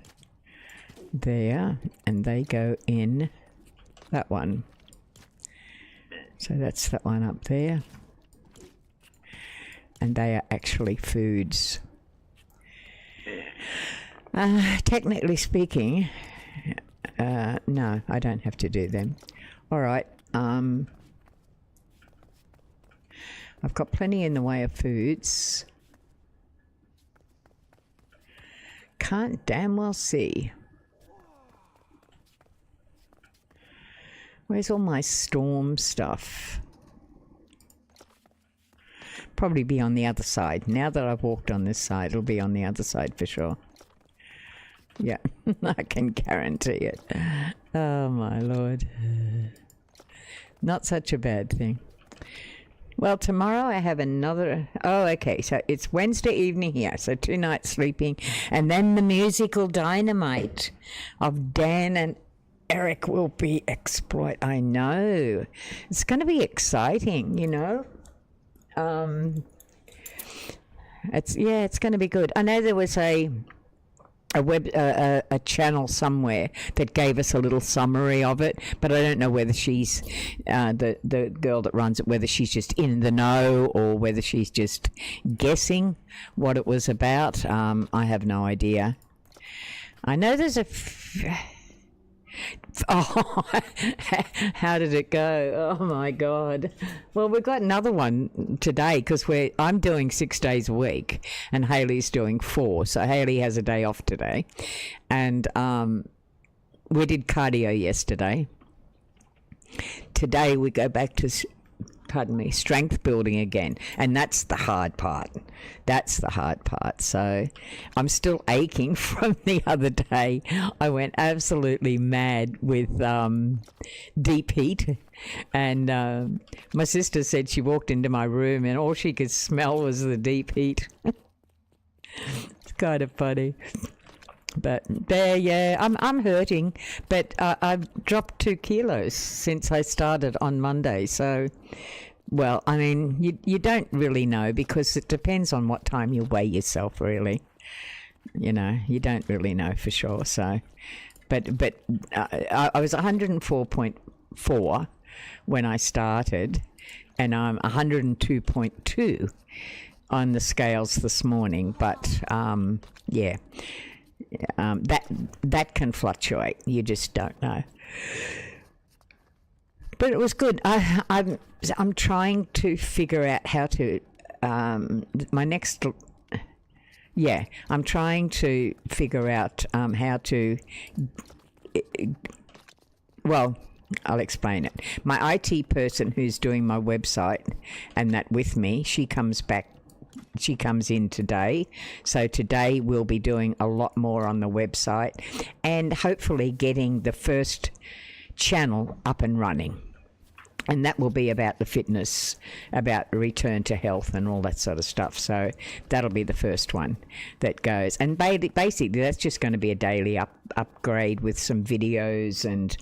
there, and they go in that one. So that's that one up there. and they are actually foods. Technically speaking, no, I don't have to do them. All right. I've got plenty in the way of foods. Can't damn well see. Where's all my storm stuff? Probably be on the other side. Now that I've walked on this side, it'll be on the other side for sure. Yeah, I can guarantee it. Oh my Lord. Not such a bad thing. Well, tomorrow I have another... Oh, okay, so it's Wednesday evening here, so 2 nights sleeping, and then the musical dynamite of Dan and Eric will be exploit. I know. It's going to be exciting, you know. It's going to be good. I know there was a channel somewhere that gave us a little summary of it, but I don't know whether she's the girl that runs it, whether she's just in the know or whether she's just guessing what it was about. I have no idea. I know there's oh, how did it go? Oh my God. Well, we've got another one today because I'm doing 6 days a week and Hayley's doing 4. So Hayley has a day off today. And we did cardio yesterday. Today we go back to strength building again, and that's the hard part. So I'm still aching from the other day. I went absolutely mad with deep heat, and my sister said she walked into my room and all she could smell was the deep heat. It's kind of funny. But there, yeah, I'm hurting, but I've dropped 2 kilos since I started on Monday. So, well, I mean, you don't really know because it depends on what time you weigh yourself, really. You know, you don't really know for sure. So, but I was 104.4 when I started, and I'm 102.2 on the scales this morning. But yeah. That can fluctuate. You just don't know. But it was good. I'm trying to figure out how to my next. Yeah, I'm trying to figure out how to. Well, I'll explain it. My IT person who's doing my website and that with me, she comes in today. So today we'll be doing a lot more on the website and hopefully getting the first channel up and running. And that will be about the fitness, about return to health and all that sort of stuff. So that'll be the first one that goes. And basically that's just going to be a daily upgrade with some videos and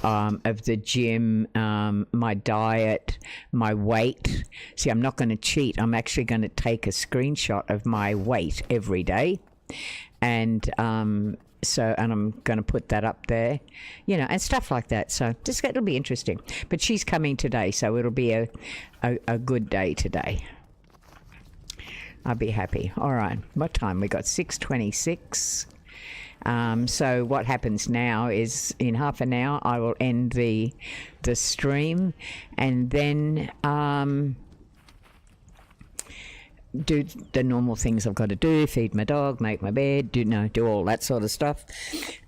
of the gym, my diet, my weight. See, I'm not going to cheat. I'm actually going to take a screenshot of my weight every day. And and I'm going to put that up there, you know, and stuff like that. So it'll be interesting. But she's coming today, so it'll be a good day today. I'll be happy. All right. What time? We got 6:26. So what happens now is in half an hour I will end the stream, and then do the normal things I've got to do, feed my dog, make my bed, do all that sort of stuff.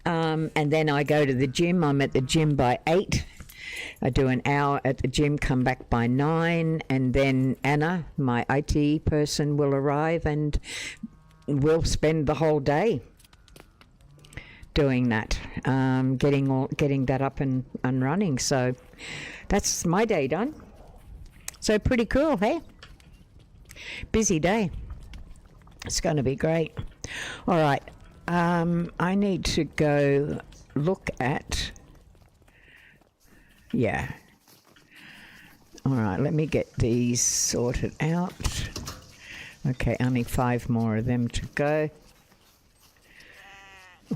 And then I go to the gym. I'm at the gym by 8. I do an hour at the gym, come back by 9, and then Anna, my IT person, will arrive and we'll spend the whole day doing that, getting that up and running. So that's my day done. So pretty cool, hey? Busy day. It's going to be great. All right. I need to go look at... Yeah. All right. Let me get these sorted out. Okay. Only 5 more of them to go.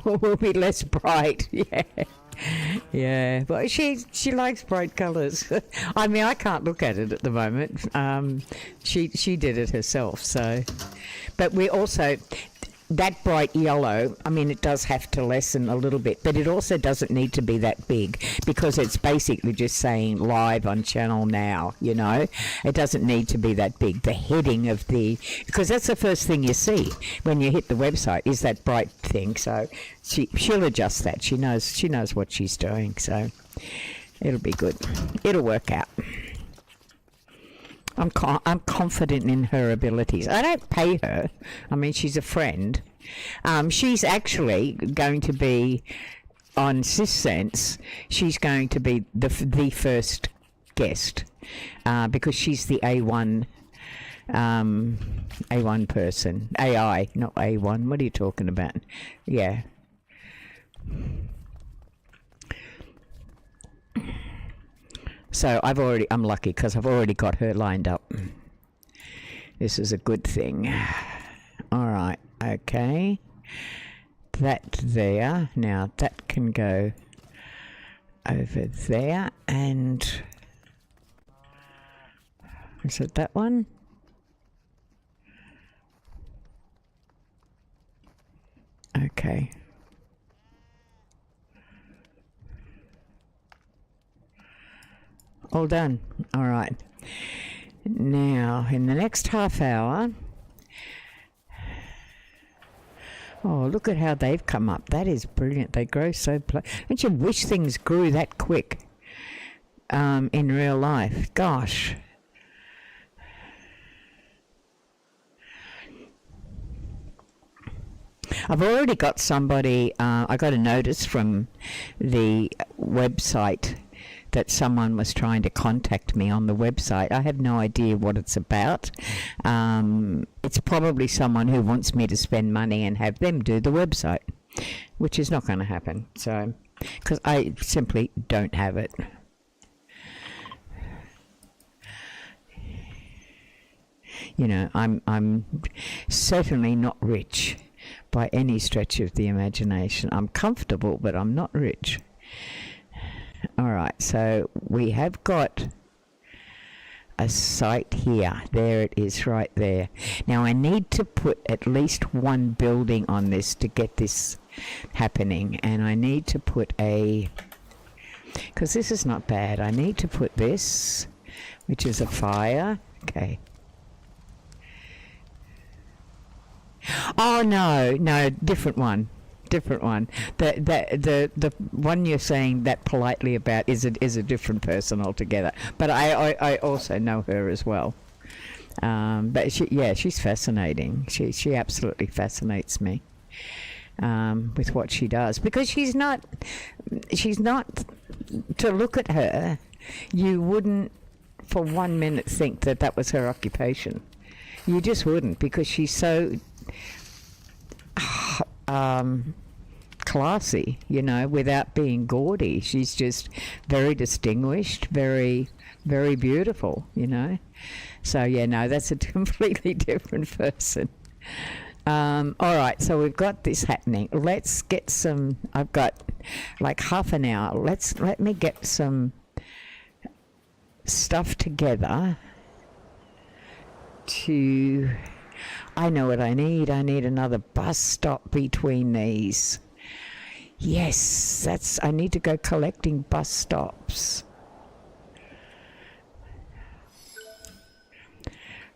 We'll be less bright. Yeah. Yeah, but she likes bright colours. I mean, I can't look at it at the moment. She did it herself, so. But we also, that bright yellow, I mean, it does have to lessen a little bit, but it also doesn't need to be that big because it's basically just saying live on channel now, you know. It doesn't need to be that big. The heading of because that's the first thing you see when you hit the website is that bright thing. So she'll adjust that. She knows what she's doing, so it'll be good. It'll work out. I'm confident in her abilities. I don't pay her. I mean, she's a friend. She's actually going to be on SysSense. She's going to be the first guest because she's the A1 person. AI, not A1. What are you talking about? Yeah. So I'm lucky because I've already got her lined up. This is a good thing. All right, okay. That there. Now that can go over there and is it that one? Okay. All done. All right. Now, in the next half hour... Oh, look at how they've come up. That is brilliant. They grow so... Don't you wish things grew that quick in real life? Gosh. I've already got somebody... I got a notice from the website that someone was trying to contact me on the website. I have no idea what it's about. It's probably someone who wants me to spend money and have them do the website, which is not going to happen. So, because I simply don't have it. You know, I'm certainly not rich by any stretch of the imagination. I'm comfortable, but I'm not rich. All right, so we have got a site here. There it is right there. Now I need to put at least one building on this to get this happening, and I need to put because this is not bad. I need to put this, which is a fire. Okay. Oh no, different one. Different one. The one you're saying that politely about is a different person altogether. But I also know her as well. But she's fascinating. She absolutely fascinates me with what she does, because she's not. To look at her, you wouldn't for 1 minute think that was her occupation. You just wouldn't, because she's so classy, you know, without being gaudy. She's just very distinguished, very, very beautiful, you know. So yeah, no, that's a completely different person. All right, so we've got this happening. Let's get some. I've got like half an hour. Let me get some stuff together to. I know what I need. I need another bus stop between these. Yes, I need to go collecting bus stops.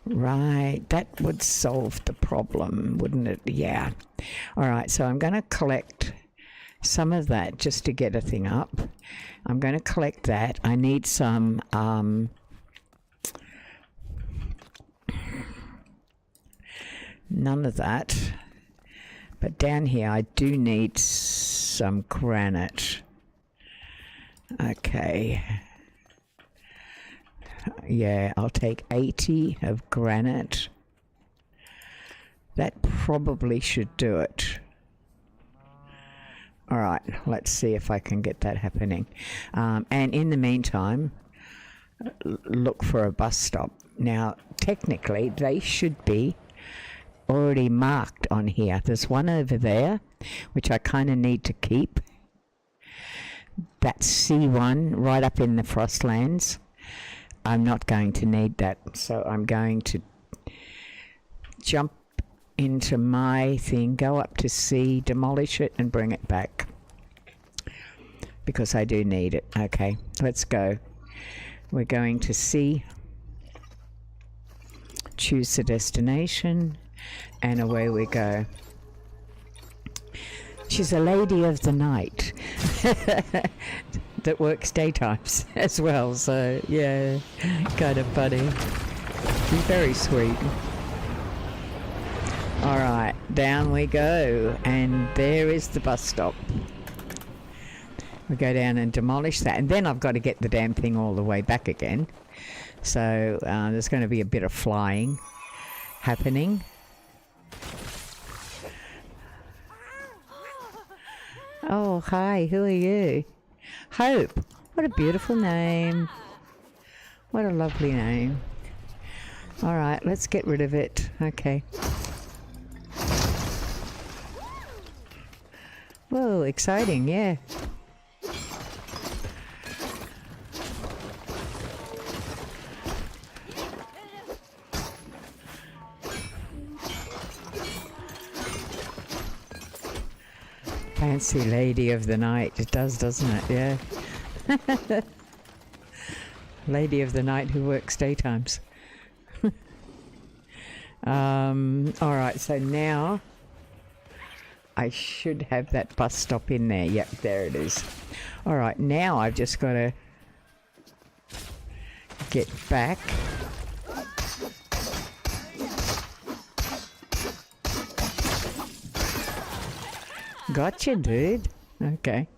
Right, that would solve the problem, wouldn't it? Yeah. All right, so I'm going to collect some of that just to get a thing up. I'm going to collect that. I need some... none of that. But down here, I do need some granite. Okay. Yeah, I'll take 80 of granite. That probably should do it. All right, let's see if I can get that happening. And in the meantime, look for a bus stop. Now, technically, they should be already marked on here. There's one over there, which I kind of need to keep. that C1 right up in the Frostlands. I'm not going to need that, so I'm going to jump into my thing, go up to C, demolish it and bring it back, because I do need it. Okay, let's go. We're going to C, choose the destination, and away we go. She's a lady of the night that works daytimes as well, so yeah, kind of funny. She's very sweet. Alright, down we go, and there is the bus stop. We go down and demolish that, and then I've got to get the damn thing all the way back again. So there's going to be a bit of flying happening. Oh, hi, who are you? Hope. What a beautiful name. What a lovely name. Alright, let's get rid of it. Okay. Whoa, exciting, yeah. Fancy lady of the night. It does, doesn't it? Yeah. Lady of the night who works daytimes. Alright, so now I should have that bus stop in there. Yep, there it is. Alright, now I've just got to get back. Gotcha, dude. Okay.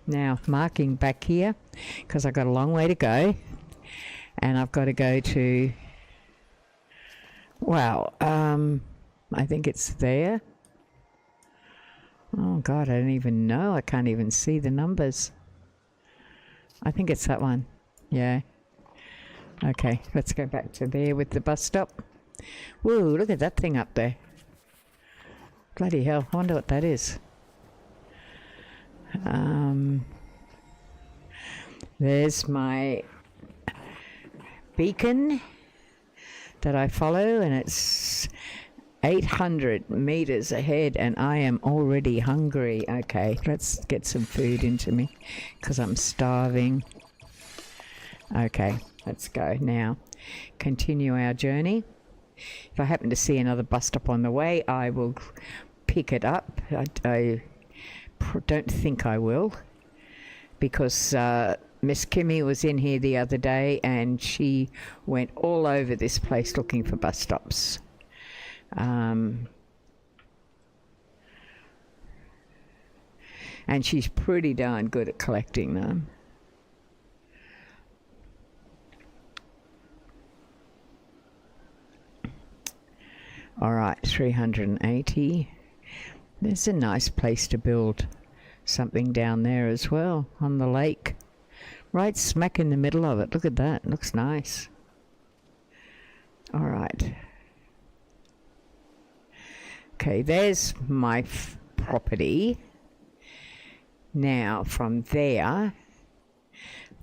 Now, marking back here, because I've got a long way to go. And I've got to go to... Wow. I think it's there. Oh, God, I don't even know. I can't even see the numbers. I think it's that one. Yeah. Okay, let's go back to there with the bus stop. Whoa, look at that thing up there. Bloody hell, I wonder what that is. There's my beacon that I follow, and it's 800 meters ahead, and I am already hungry. Okay, let's get some food into me because I'm starving. Okay, let's go now. Continue our journey. If I happen to see another bus stop on the way, I will pick it up. I don't think I will, because Miss Kimmy was in here the other day and she went all over this place looking for bus stops. And she's pretty darn good at collecting them. All right, 380. There's a nice place to build something down there as well, on the lake. Right smack in the middle of it. Look at that. Looks nice. All right. Okay, there's my property. Now, from there,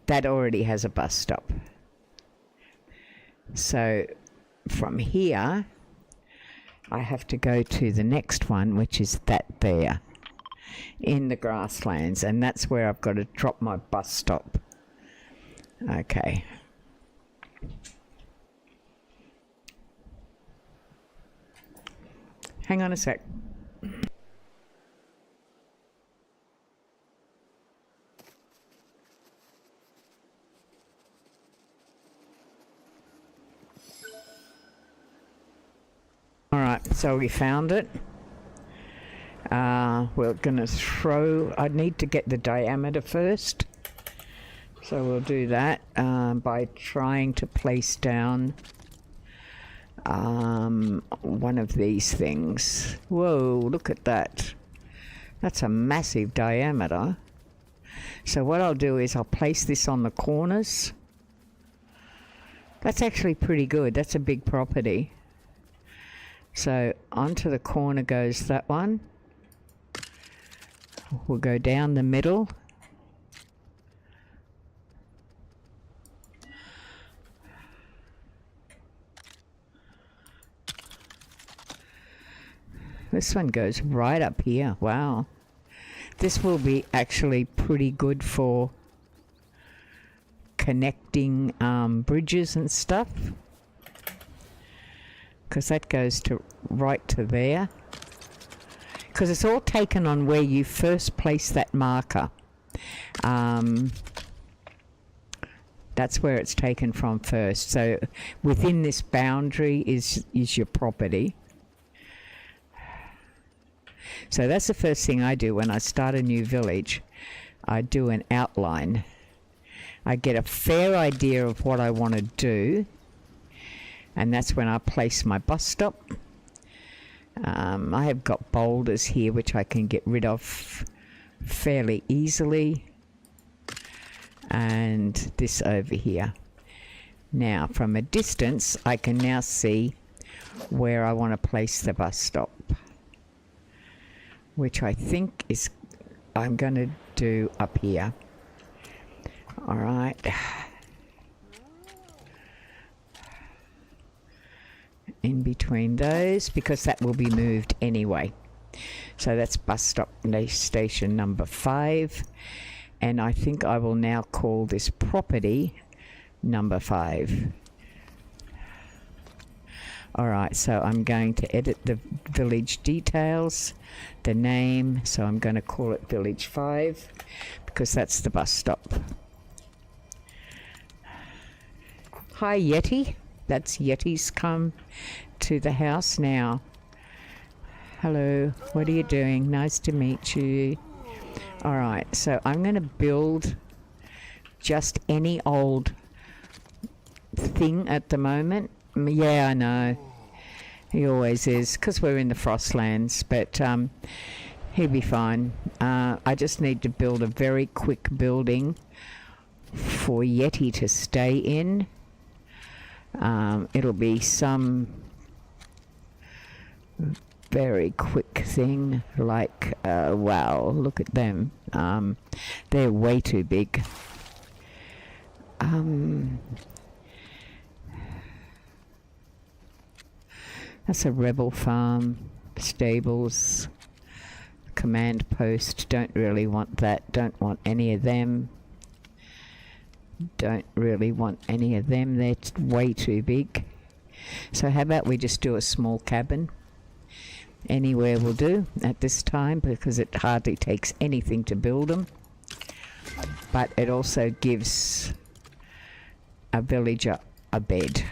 that already has a bus stop. So, from here, I have to go to the next one, which is that there, in the grasslands, and that's where I've got to drop my bus stop. Okay. Hang on a sec. Alright, so we found it. We're going to throw... I need to get the diameter first. So we'll do that by trying to place down one of these things. Whoa, look at that. That's a massive diameter. So what I'll do is I'll place this on the corners. That's actually pretty good. That's a big property. So onto the corner goes that one. We'll go down the middle. This one goes right up here. Wow. This will be actually pretty good for connecting bridges and stuff, because that goes to right to there, because it's all taken on where you first place that marker. That's where it's taken from first. So within this boundary is your property. So that's the first thing I do when I start a new village. I do an outline. I get a fair idea of what I want to do, and that's when I place my bus stop. I have got boulders here which I can get rid of fairly easily, and this over here. Now from a distance I can now see where I want to place the bus stop, which I think is I'm going to do up here. All right. In between those, because that will be moved anyway. So that's bus stop station number 5. And I think I will now call this property number 5. All right, so I'm going to edit the village details, the name. So I'm going to call it Village 5 because that's the bus stop. Hi, Yeti. That's Yeti's come to the house now. Hello, what are you doing? Nice to meet you. All right, so I'm going to build just any old thing at the moment. Yeah, I know. He always is, because we're in the Frostlands, but he'll be fine. I just need to build a very quick building for Yeti to stay in. It'll be some very quick thing, like, wow, look at them. They're way too big. That's a rebel farm, stables, command post. Don't really want that. Don't want any of them. Don't really want any of them. They're way too big. So how about we just do a small cabin? Anywhere will do at this time, because it hardly takes anything to build them. But it also gives a villager a bed.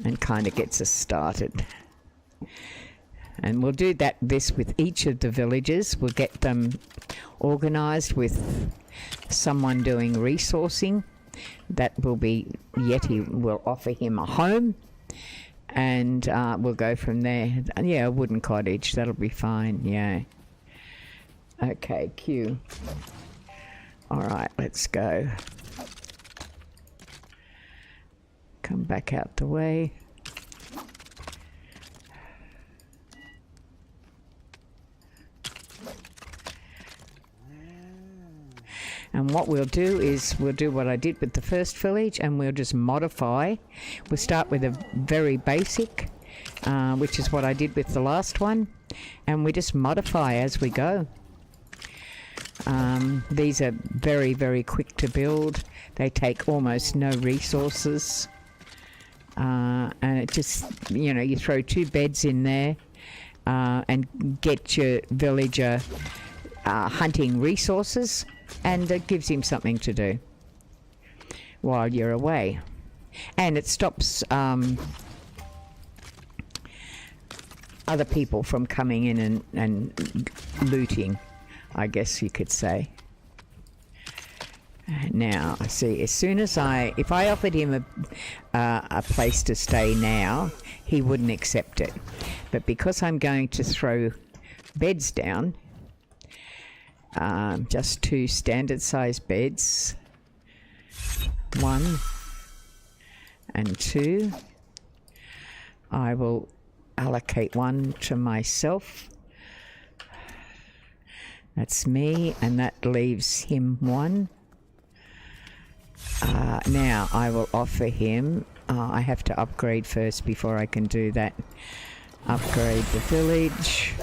And kind of gets us started. And we'll do this with each of the villages. We'll get them organised with someone doing resourcing. That will be Yeti will offer him a home, and we'll go from there. Yeah, a wooden cottage, that'll be fine. Yeah. Okay, Q. All right, let's go. Come back out the way. And what we'll do is we'll do what I did with the first village, and we'll just modify. We'll start with a very basic, which is what I did with the last one, and we just modify as we go. These are very, very quick to build. They take almost no resources. And it just, you know, you throw 2 beds in there and get your villager hunting resources, and it gives him something to do while you're away. And it stops other people from coming in and looting, I guess you could say. Now, I see, as soon as if I offered him a place to stay now, he wouldn't accept it. But because I'm going to throw beds down, just 2 standard size beds, 1 and 2, I will allocate 1 to myself. That's me, and that leaves him 1. Now I will offer him I have to upgrade first before I can do that. Upgrade the village.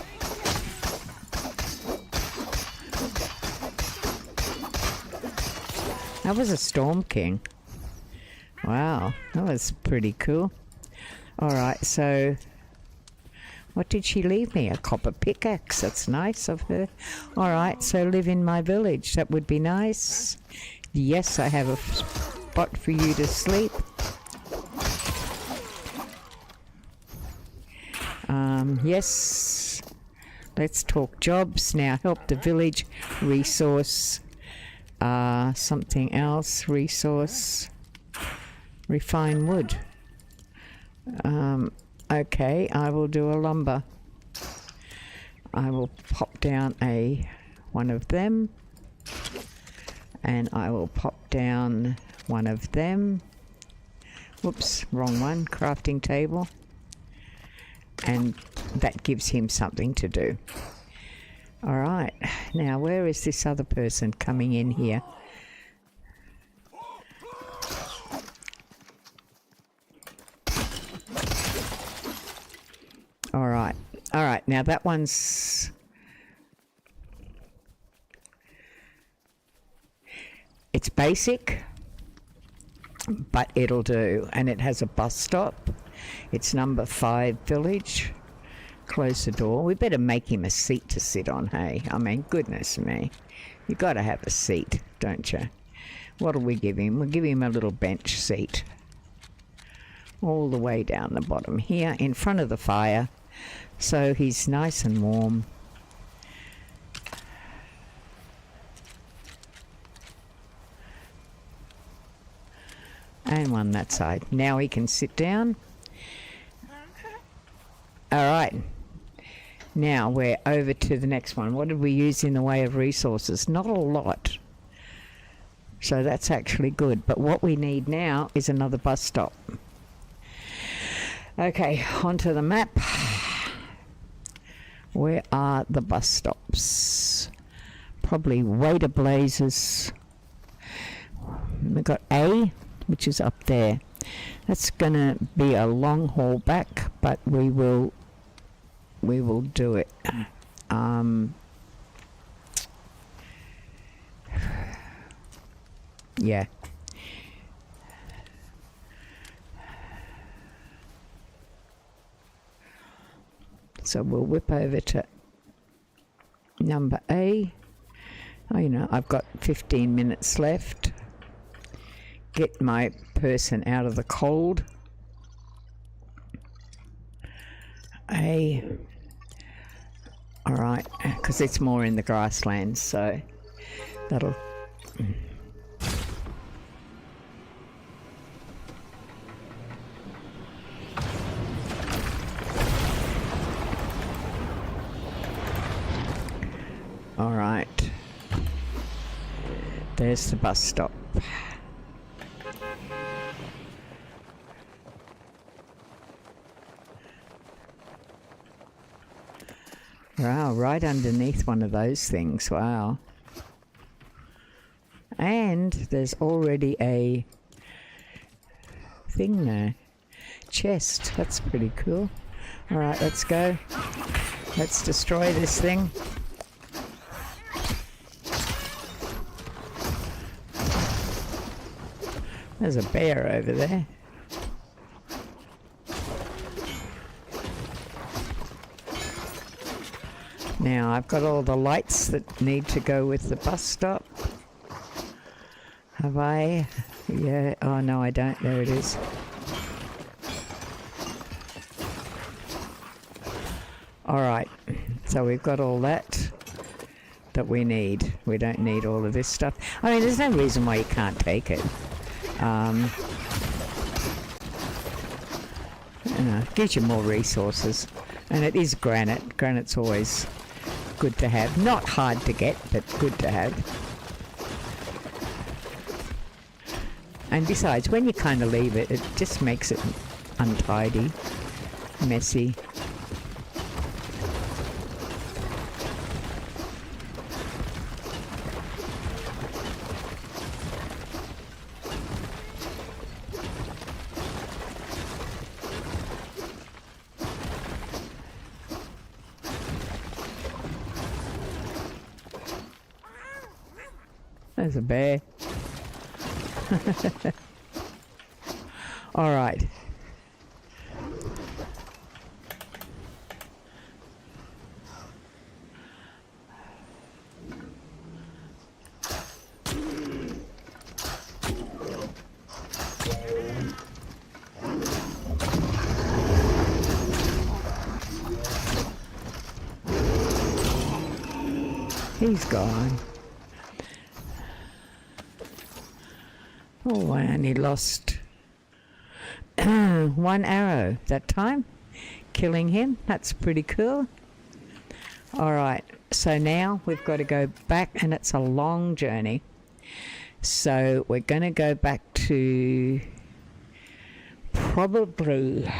That was a Storm King. Wow, that was pretty cool. Alright, so what did she leave me? A copper pickaxe. That's nice of her. Alright, so live in my village. That would be nice. Yes, I have a spot for you to sleep. Yes. Let's talk jobs now. Help the village. Resource. Something else. Resource. Refine wood. Okay, I will do a lumber. I will pop down one of them. And I will pop down one of them. Whoops, wrong one. Crafting table. And that gives him something to do. Alright, now where is this other person coming in here? Alright, now that one's... It's basic, but it'll do. And it has a bus stop. It's number 5 village. Close the door. We better make him a seat to sit on, hey? I mean, goodness me. You got to have a seat, don't you? What'll we give him? We'll give him a little bench seat. All the way down the bottom here, in front of the fire. So he's nice and warm. And one that side. Now he can sit down. Alright. Now we're over to the next one. What did we use in the way of resources? Not a lot. So that's actually good. But what we need now is another bus stop. Okay, onto the map. Where are the bus stops? Probably way to blazes. We've got A, which is up there. That's gonna be a long haul back, but we will do it. Yeah. So we'll whip over to number A. Oh, you know, I've got 15 minutes left. Get my person out of the cold. A. Alright, because it's more in the grasslands, so that'll... Alright. There's the bus stop. Wow, right underneath one of those things. Wow. And there's already a thing there. Chest. That's pretty cool. Alright, let's go. Let's destroy this thing. There's a bear over there. Now I've got all the lights that need to go with the bus stop. Have I? Yeah. Oh no, I don't. There it is. Alright. So we've got all that we need. We don't need all of this stuff. I mean, there's no reason why you can't take it. You know, gives you more resources. And it is granite. Granite's always good to have. Not hard to get, but good to have. And besides, when you kind of leave it, it just makes it untidy, messy. There's a bear. All right. He's gone. Oh, I only lost one arrow that time, killing him. That's pretty cool. All right, so now we've got to go back, and it's a long journey. So we're going to go back to probably,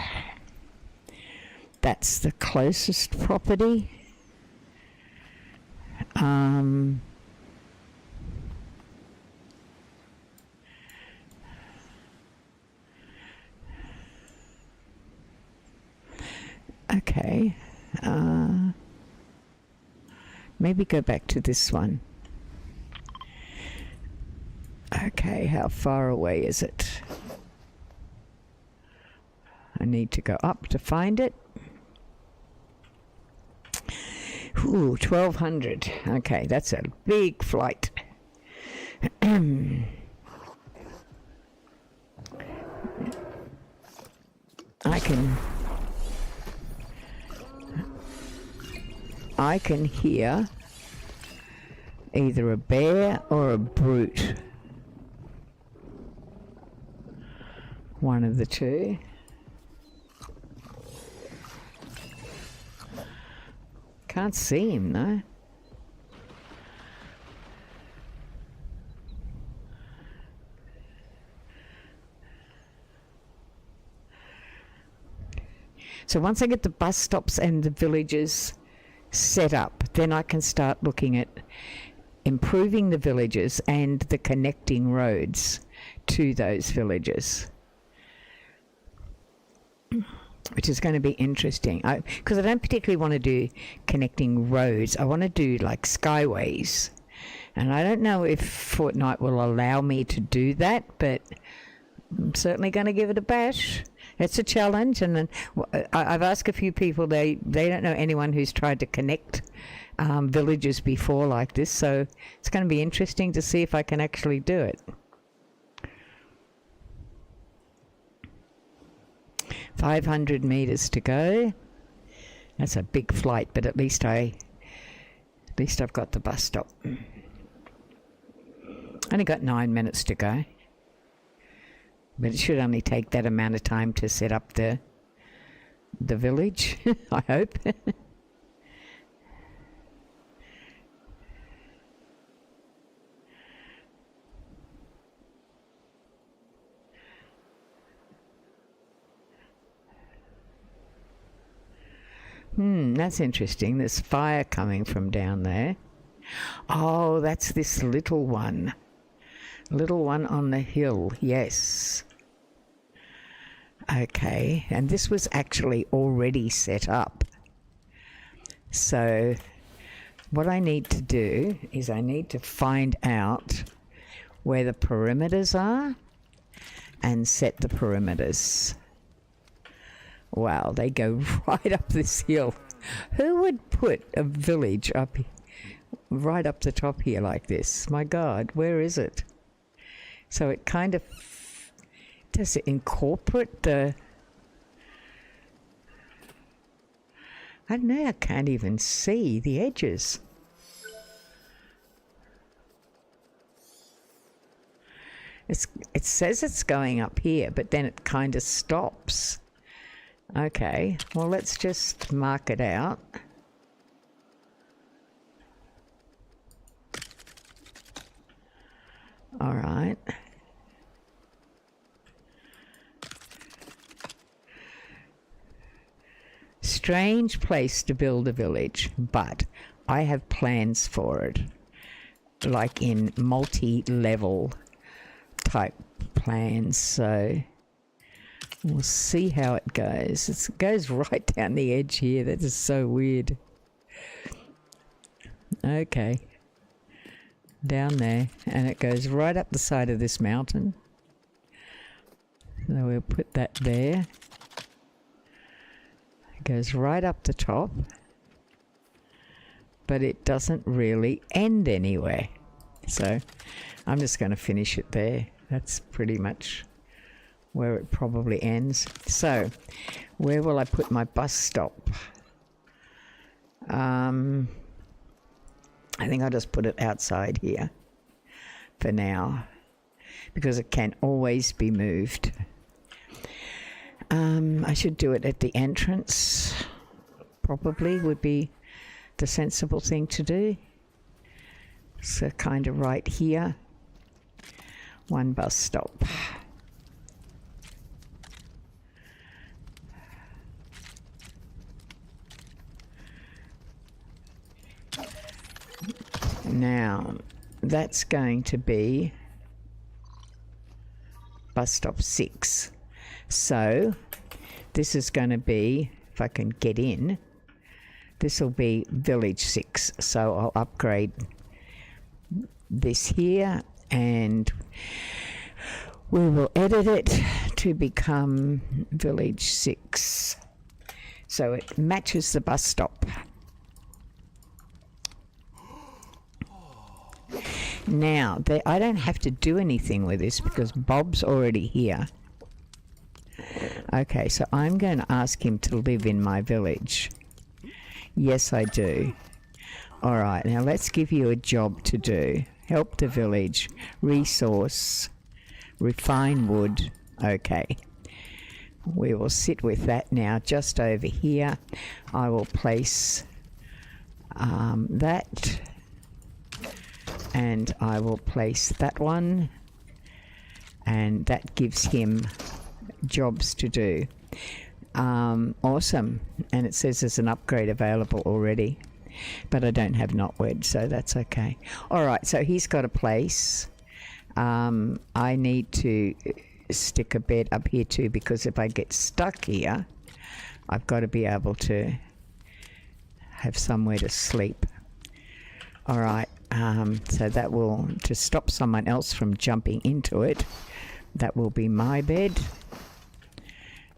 that's the closest property. Okay, maybe go back to this one. Okay, how far away is it? I need to go up to find it. Ooh, 1200. Okay, that's a big flight. I can hear either a bear or a brute. One of the two. Can't see him though. So once I get the bus stops and the villages set up, then I can start looking at improving the villages and the connecting roads to those villages, which is going to be interesting. Because I don't particularly want to do connecting roads. I want to do like skyways. And I don't know if Fortnite will allow me to do that, but I'm certainly going to give it a bash. It's a challenge, and then I've asked a few people. They don't know anyone who's tried to connect villages before like this, so it's going to be interesting to see if I can actually do it. 500 meters to go. That's a big flight, but at least I've got the bus stop. Only got 9 minutes to go. But it should only take that amount of time to set up the village, I hope. That's interesting. There's fire coming from down there. Oh, that's this little one. Little one on the hill, yes. Okay, and this was actually already set up. So what I need to do is I need to find out where the perimeters are and set the perimeters. Wow, they go right up this hill. Who would put a village up right up the top here like this? My God, where is it? So it kind of, does it incorporate the, I don't know, I can't even see the edges. It says it's going up here, but then it kind of stops. Okay, well, let's just mark it out. All right. Strange place to build a village, but I have plans for it, like in multi-level type plans, so we'll see how it goes. It goes right down the edge here. That is so weird. Okay. down there, and it goes right up the side of this mountain. So we'll put that there. It goes right up the top, but it doesn't really end anywhere. So I'm just going to finish it there. That's pretty much where it probably ends. So where will I put my bus stop? I think I'll just put it outside here for now, because it can always be moved. I should do it at the entrance, probably would be the sensible thing to do. So kind of right here, one bus stop. Now, that's going to be bus stop 6. So, this is going to be, if I can get in, this will be village 6. So, I'll upgrade this here and we will edit it to become village 6. So, it matches the bus stop. Now, I don't have to do anything with this because Bob's already here. Okay, so I'm going to ask him to live in my village. Yes, I do. All right, now let's give you a job to do. Help the village, resource, refine wood. Okay. We will sit with that now. Just over here, I will place that. And I will place that one, and that gives him jobs to do. Awesome. And it says there's an upgrade available already, but I don't have knotweed, so that's okay. All right, so he's got a place. I need to stick a bed up here too, because if I get stuck here, I've got to be able to have somewhere to sleep. All right. So that will, to stop someone else from jumping into it, that will be my bed.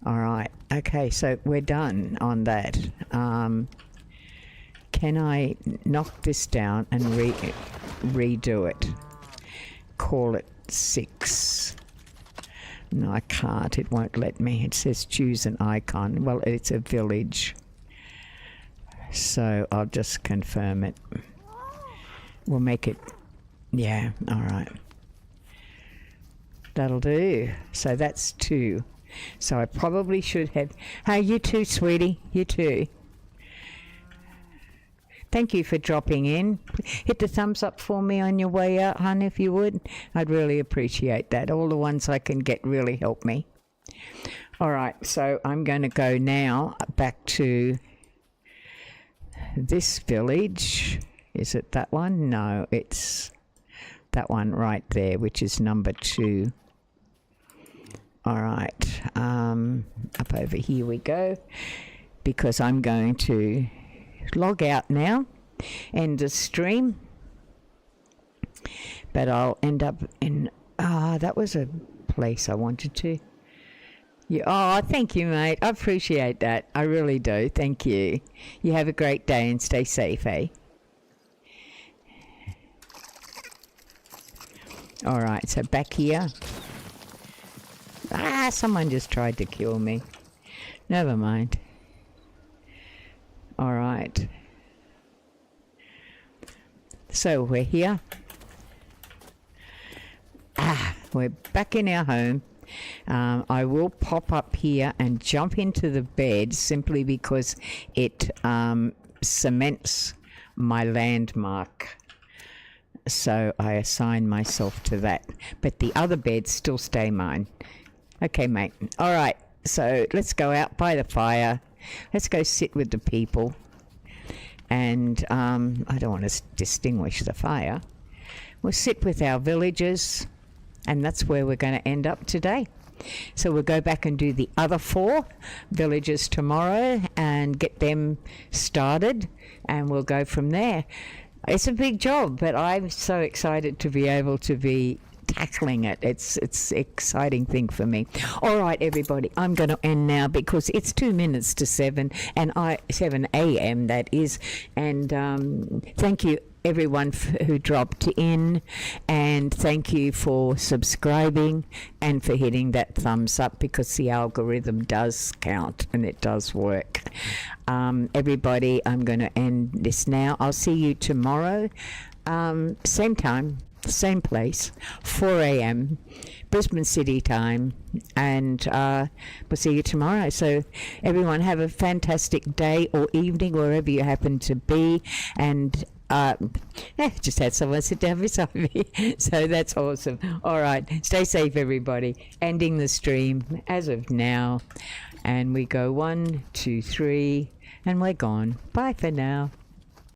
All right. Okay, so we're done on that. Can I knock this down and redo it? Call it 6. No, I can't. It won't let me. It says choose an icon. Well, it's a village. So I'll just confirm it. We'll make it, yeah, all right. That'll do. So that's 2. So I probably should have, hey, you too, sweetie, you too. Thank you for dropping in. Hit the thumbs up for me on your way out, hon, if you would. I'd really appreciate that. All the ones I can get really help me. All right, so I'm going to go now back to this village. Is it that one? No, it's that one right there, which is number 2. All right, up over here we go, because I'm going to log out now, end the stream, but I'll end up in, that was a place I wanted to. Yeah, oh, thank you, mate. I appreciate that. I really do. Thank you. You have a great day and stay safe, eh? All right, so back here. Someone just tried to kill me. Never mind. All right. So we're here. We're back in our home. I will pop up here and jump into the bed simply because it cements my landmark. So I assign myself to that. But the other beds still stay mine. Okay, mate. All right. So let's go out by the fire. Let's go sit with the people. And I don't want to distinguish the fire. We'll sit with our villagers. And that's where we're going to end up today. So we'll go back and do the other 4 villages tomorrow and get them started. And we'll go from there. It's a big job, but I'm so excited to be able to be tackling it. It's an exciting thing for me. All right, everybody, I'm going to end now because it's 2 minutes to 7, and 7 a.m. that is. And thank you everyone who dropped in, and thank you for subscribing and for hitting that thumbs up, because the algorithm does count and it does work. Everybody, I'm going to end this now. I'll see you tomorrow, same time, same place, 4 a.m. Brisbane City time, and we'll see you tomorrow. So everyone have a fantastic day or evening wherever you happen to be, and just had someone sit down beside me, so that's awesome. All right, stay safe, everybody. Ending the stream as of now, and we go 1, 2, 3, and we're gone. Bye for now.